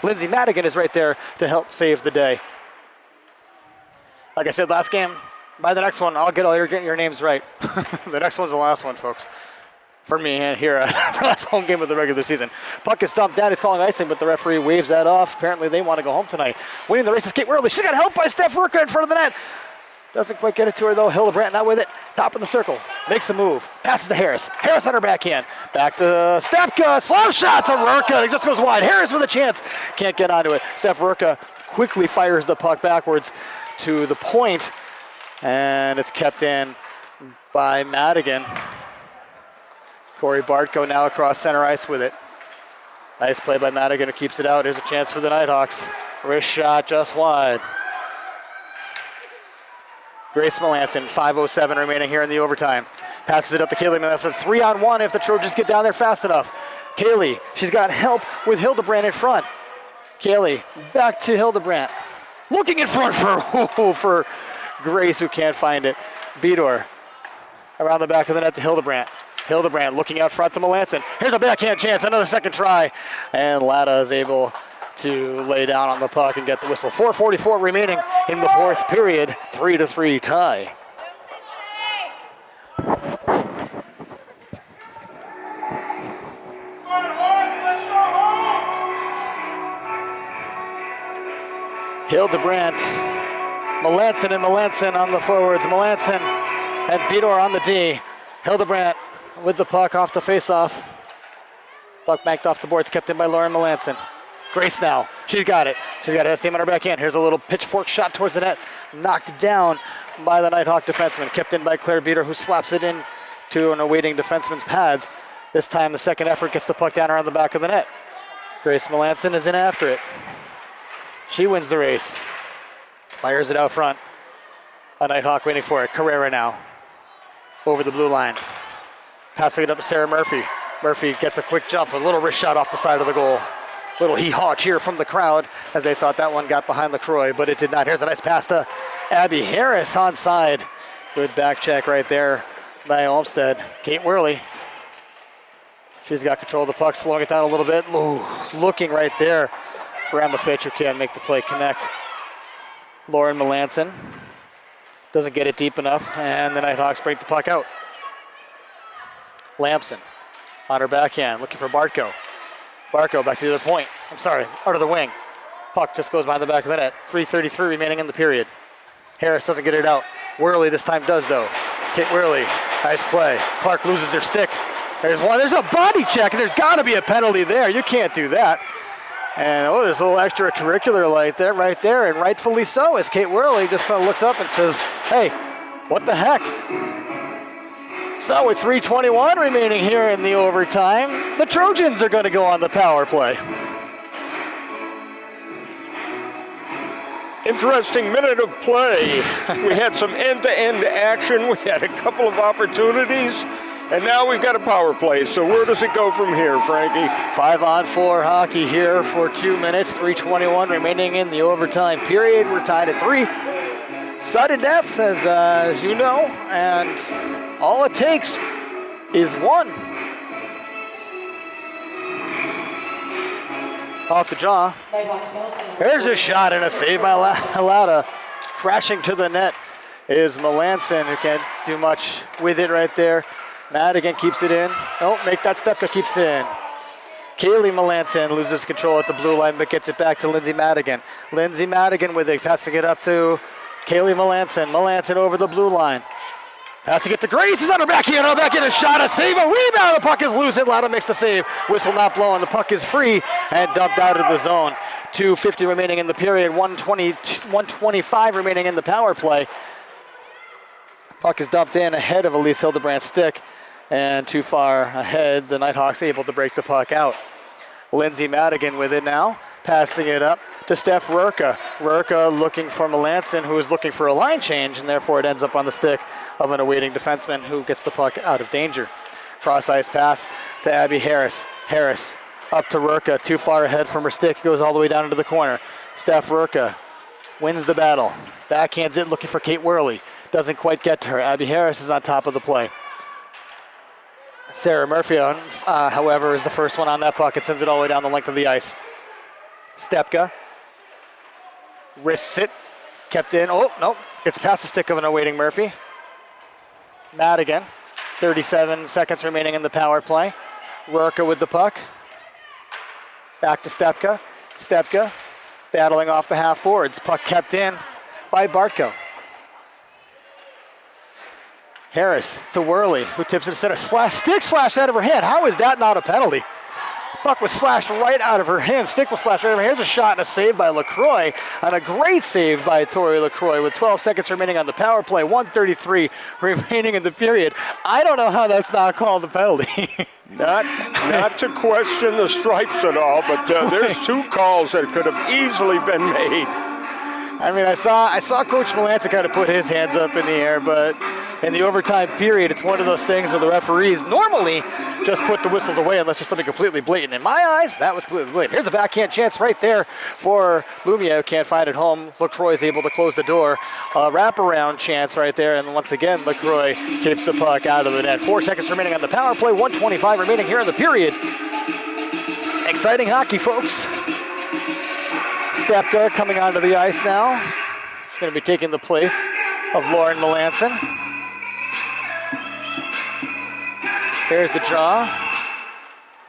Lindsay Madigan is right there to help save the day. Like I said last game, by the next one, I'll get all your names right. The next one's the last one, folks. For me here for last home game of the regular season. Puck is stumped down. He's calling icing, but the referee waves that off. Apparently they want to go home tonight. Winning the race is Kate Worley. She's got help by Steph Rurka in front of the net. Doesn't quite get it to her though. Hildebrandt not with it. Top of the circle. Makes a move. Passes to Harris. Harris on her backhand. Back to Stepka. Slap shot to Rurka. It just goes wide. Harris with a chance. Can't get onto it. Steph Rurka quickly fires the puck backwards to the point, and it's kept in by Madigan. Corey Bartko now across center ice with it. Nice play by Madigan who keeps it out. Here's a chance for the Nighthawks. Wrist shot just wide. Grace Melanson, 5:07 remaining here in the overtime. Passes it up to Kaylee Melanson. 3-on-1 if the Trojans get down there fast enough. Kaylee, she's got help with Hildebrandt in front. Kaylee, back to Hildebrandt. Looking in front for Grace, who can't find it. Bedor around the back of the net to Hildebrandt. Hildebrandt looking out front to Melanson. Here's a backhand chance, another second try. And Latta is able to lay down on the puck and get the whistle. 4:44 remaining in the fourth period. 3-3 tie. Hildebrandt, Melanson and Melanson on the forwards. Melanson and Bedor on the D. Hildebrandt with the puck off the faceoff. Puck banked off the boards, kept in by Lauren Melanson. Grace now, she's got it. She's got Hestim on her back end. Here's a little pitchfork shot towards the net. Knocked down by the Nighthawk defenseman. Kept in by Claire Bedor, who slaps it in to an awaiting defenseman's pads. This time the second effort gets the puck down around the back of the net. Grace Melanson is in after it. She wins the race. Fires it out front. A Nighthawk waiting for it. Carrera now. Over the blue line. Passing it up to Sarah Murphy. Murphy gets a quick jump. A little wrist shot off the side of the goal. Little hee-haw cheer from the crowd as they thought that one got behind LaCroix, but it did not. Here's a nice pass to Abby Harris onside. Good back check right there by Olmsted. Kate Worley. She's got control of the puck, slowing it down a little bit. Ooh, looking right there for Emma Fitch, who can't make the play connect. Lauren Melanson doesn't get it deep enough, and the Nighthawks break the puck out. Lampson on her backhand, looking for Bartko. Bartko back to the other point. I'm sorry, out of the wing. Puck just goes behind the back of the net. 3:33 remaining in the period. Harris doesn't get it out. Worley this time does, though. Kit Worley, nice play. Clark loses her stick. There's one. There's a body check, and there's got to be a penalty there. You can't do that. And there's a little extracurricular light there, right there, and rightfully so, as Kate Worley just looks up and says, "Hey, what the heck?" So with 3:21 remaining here in the overtime, the Trojans are going to go on the power play. Interesting minute of play. We had some end-to-end action. We had a couple of opportunities, and now we've got a power play. So where does it go from here, Frankie? 5-on-4 hockey here for 2 minutes, 3:21 remaining in the overtime period. We're tied at 3. Sudden death, as you know, and all it takes is one. Off the jaw. There's a shot and a save by Latta. Crashing to the net is Melanson, who can't do much with it right there. Madigan keeps it in. Oh, make that Stepka keeps it in. Kaylee Melanson loses control at the blue line, but gets it back to Lindsay Madigan. Lindsay Madigan with it, passing it up to Kaylee Melanson. Melanson over the blue line. Passing it to Grace, who's on her backhand, a shot, a save, a rebound, the puck is loose, and Latta makes the save. Whistle not blowing, the puck is free and dumped out of the zone. 2:50 remaining in the period, 1:25 remaining in the power play. Puck is dumped in ahead of Elise Hildebrandt's stick, and too far ahead, the Nighthawks able to break the puck out. Lindsay Madigan with it now, passing it up to Steph Rurka. Rurka looking for Melanson, who is looking for a line change, and therefore it ends up on the stick of an awaiting defenseman who gets the puck out of danger. Cross ice pass to Abby Harris. Harris up to Rurka, too far ahead from her stick, goes all the way down into the corner. Steph Rurka wins the battle. Backhands it, looking for Kate Worley. Doesn't quite get to her. Abby Harris is on top of the play. Sarah Murphy, however, is the first one on that puck. It sends it all the way down the length of the ice. Stepka wrists it, kept in. Oh, nope. Gets past the stick of an awaiting Murphy. Madigan, 37 seconds remaining in the power play. Rurka with the puck. Back to Stepka. Stepka battling off the half boards. Puck kept in by Bartko. Harris to Worley, who tips it center. Stick slash out of her head. How is that not a penalty? Puck was slashed right out of her hand. Stick was slashed right out of her hand. Here's a shot and a save by LaCroix, and a great save by Tori LaCroix with 12 seconds remaining on the power play, 1:33 remaining in the period. I don't know how that's not called a penalty. Not to question the stripes at all, but there's two calls that could have easily been made. I mean, I saw Coach Melanson kind of put his hands up in the air, but in the overtime period, it's one of those things where the referees normally just put the whistles away unless there's something completely blatant. In my eyes, that was completely blatant. Here's a backhand chance right there for Lumia, who can't find it home. LaCroix is able to close the door. Wraparound chance right there, and once again, LaCroix keeps the puck out of the net. 4 seconds remaining on the power play, 1:25 remaining here in the period. Exciting hockey, folks. Stepka coming onto the ice now. She's going to be taking the place of Lauren Melanson. There's the draw.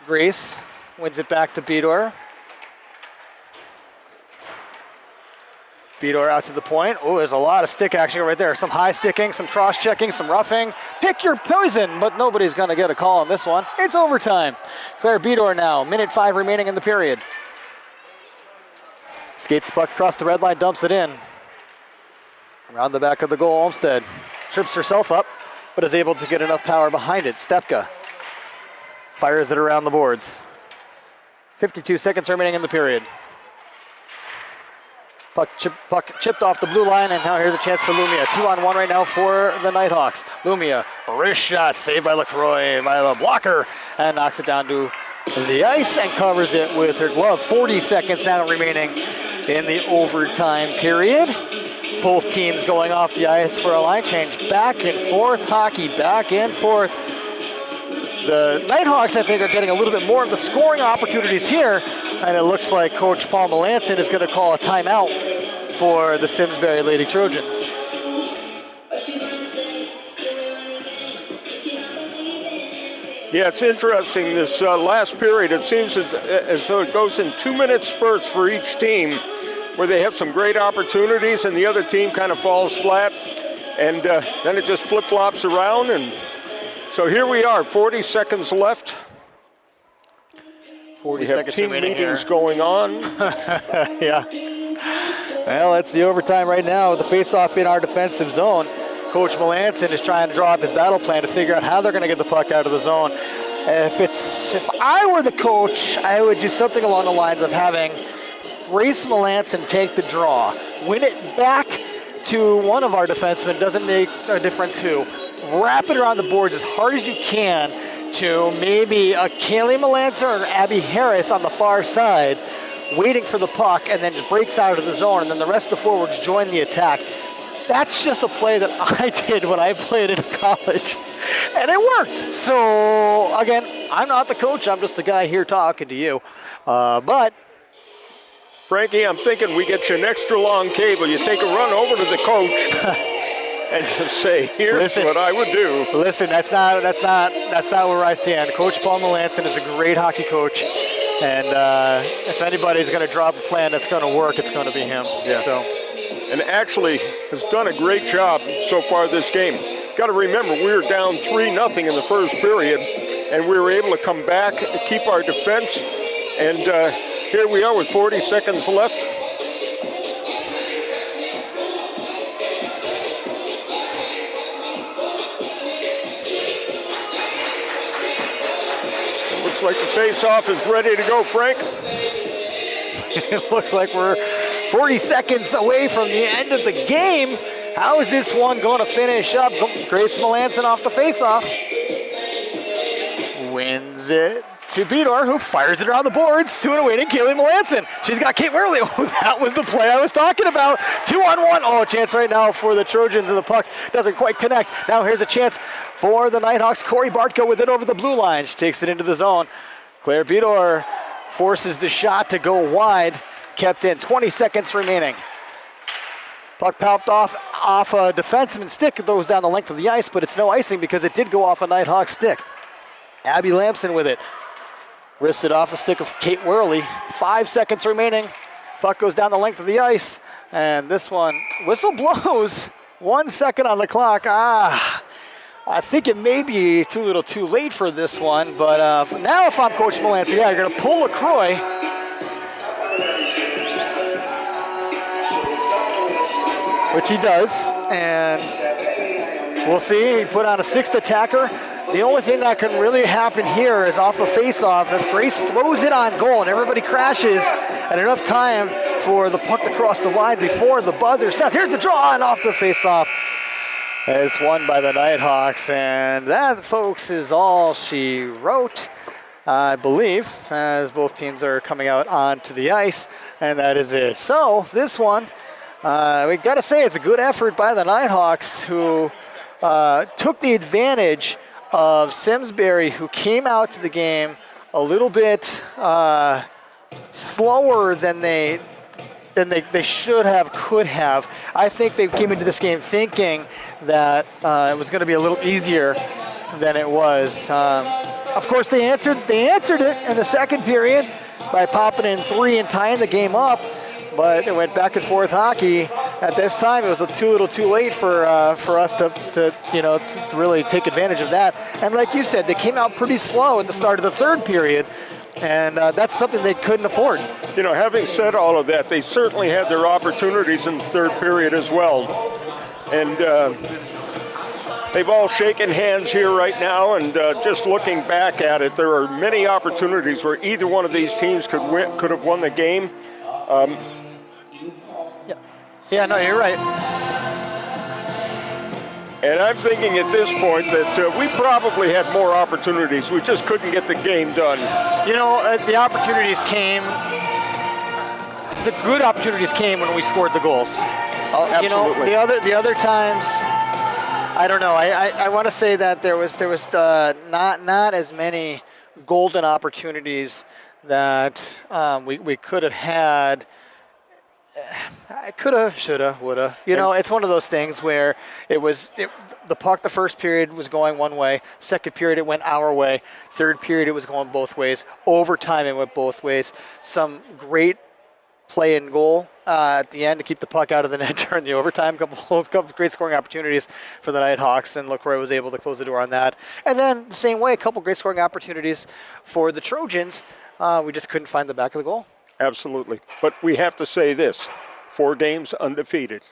Grace wins it back to Bedor. Bedor out to the point. Oh, there's a lot of stick action right there. Some high sticking, some cross checking, some roughing. Pick your poison, but nobody's going to get a call on this one. It's overtime. Claire Bedor now, minute 5 remaining in the period. Skates the puck across the red line, dumps it in. Around the back of the goal, Olmsted trips herself up, but is able to get enough power behind it. Stepka fires it around the boards. 52 seconds remaining in the period. Puck chipped off the blue line, and now here's a chance for Lumia. 2-on-1 right now for the Nighthawks. Lumia, wrist shot, saved by LaCroix, by the blocker, and knocks it down to the ice and covers it with her glove. 40 seconds now remaining in the overtime period. Both teams going off the ice for a line change. Back and forth hockey, back and forth. The Nighthawks, I think, are getting a little bit more of the scoring opportunities here, and it looks like Coach Paul Melanson is going to call a timeout for the Simsbury Lady Trojans. Yeah, it's interesting. This last period, it seems as though it goes in 2-minute spurts for each team, where they have some great opportunities and the other team kind of falls flat, and then it just flip-flops around. And so here we are, 40 seconds left. 40 we have seconds team remaining meetings here. going on. Yeah. Well, it's the overtime right now. The face-off in our defensive zone. Coach Melanson is trying to draw up his battle plan to figure out how they're going to get the puck out of the zone. If I were the coach, I would do something along the lines of having Grace Melanson take the draw, win it back to one of our defensemen, doesn't make a difference who. Wrap it around the boards as hard as you can to maybe a Kaylee Melanson or Abby Harris on the far side, waiting for the puck, and then just breaks out of the zone, and then the rest of the forwards join the attack. That's just a play that I did when I played in college, and it worked. So, again, I'm not the coach. I'm just the guy here talking to you. But Frankie, I'm thinking we get you an extra long cable. You take a run over to the coach and just say, "Here's what I would do." Listen, that's not where I stand. Coach Paul Melanson is a great hockey coach, and if anybody's going to draw up a plan that's going to work, it's going to be him. Yeah. So. And actually has done a great job so far this game. Got to remember, we were down 3-0 in the first period, and we were able to come back, keep our defense, and here we are with 40 seconds left. It looks like the face-off is ready to go, Frank. It looks like we're 40 seconds away from the end of the game. How is this one going to finish up? Grace Melanson off the faceoff. Wins it to Bedor, who fires it around the boards to an awaiting Kaylee Melanson. She's got Kate Worley. Oh, that was the play I was talking about. 2-on-1. Oh, a chance right now for the Trojans, and the puck doesn't quite connect. Now here's a chance for the Nighthawks. Corey Bartko with it over the blue line. She takes it into the zone. Claire Bedor forces the shot to go wide. Kept in, 20 seconds remaining. Puck popped off a defenseman's stick. It goes down the length of the ice, but it's no icing because it did go off a Nighthawk stick. Abby Lamson with it. Wrists it off the stick of Kate Worley. 5 seconds remaining. Puck goes down the length of the ice, and this one, whistle blows. 1 second on the clock. I think it may be too little too late for this one, but now if I'm Coach Melancy, yeah, you're going to pull LaCroix. Which he does, and we'll see. He put on a 6th attacker. The only thing that can really happen here is off a face-off. If Grace throws it on goal and everybody crashes and enough time for the puck to cross the line before the buzzer says, here's the draw, and off the face-off. It's won by the Nighthawks, and that, folks, is all she wrote, I believe, as both teams are coming out onto the ice, and that is it. So this one, we got to say it's a good effort by the Nighthawks, who took the advantage of Simsbury, who came out to the game a little bit slower than they should have, could have. I think they came into this game thinking that it was going to be a little easier than it was. Of course, they answered it in the second period by popping in 3 and tying the game up. But it went back and forth hockey. At this time, it was too little too late for us to really take advantage of that. And like you said, they came out pretty slow at the start of the third period, and that's something they couldn't afford. You know, having said all of that, they certainly had their opportunities in the third period as well. And they've all shaken hands here right now, and just looking back at it, there are many opportunities where either one of these teams could have won the game. Yeah, no, you're right. And I'm thinking at this point that we probably had more opportunities. We just couldn't get the game done. You know, the opportunities came, the good opportunities came when we scored the goals. Absolutely. You know, the other times, I don't know. I want to say that there was not as many golden opportunities that we could have had. I coulda, shoulda, woulda. You know, it's one of those things where the puck the first period was going one way, second period it went our way, third period it was going both ways, overtime it went both ways. Some great play and goal at the end to keep the puck out of the net during the overtime. Couple of great scoring opportunities for the Nighthawks, and LaCroix was able to close the door on that. And then the same way, a couple great scoring opportunities for the Trojans. We just couldn't find the back of the goal. Absolutely. But we have to say this, 4 games undefeated.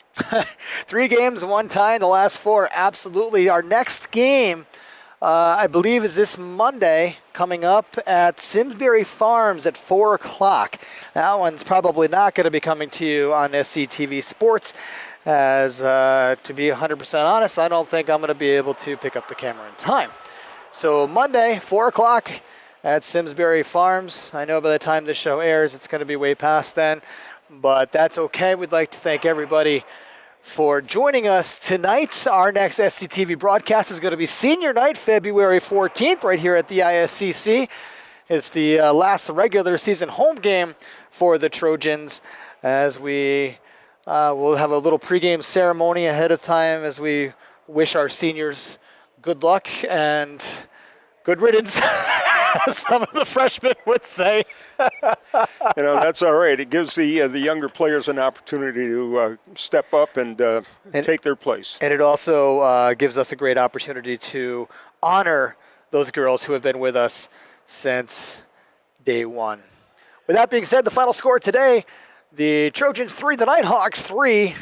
3 games, 1 tie in the last 4, absolutely. Our next game, I believe, is this Monday, coming up at Simsbury Farms at 4 o'clock. That one's probably not going to be coming to you on SCTV Sports, as to be 100% honest, I don't think I'm going to be able to pick up the camera in time. So Monday, 4 o'clock, at Simsbury Farms. I know by the time this show airs, it's going to be way past then, but that's okay. We'd like to thank everybody for joining us tonight. Our next SCTV broadcast is going to be Senior Night, February 14th, right here at the ISCC. It's the last regular season home game for the Trojans, as we will have a little pregame ceremony ahead of time as we wish our seniors good luck and good riddance. Some of the freshmen would say. You know, that's all right. It gives the younger players an opportunity to step up and take their place. And it also gives us a great opportunity to honor those girls who have been with us since day one. With that being said, the final score today, the Trojans 3, the Nighthawks 3.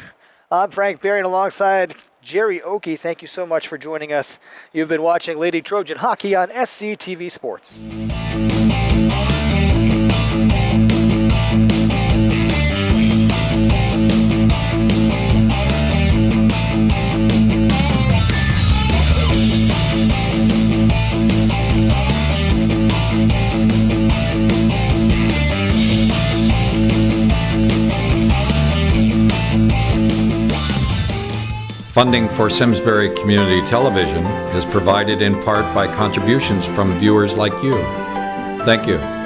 I'm Frank Berrien alongside Jerry Oakey. Thank you so much for joining us. You've been watching Lady Trojan Hockey on SCTV Sports. Funding for Simsbury Community Television is provided in part by contributions from viewers like you. Thank you.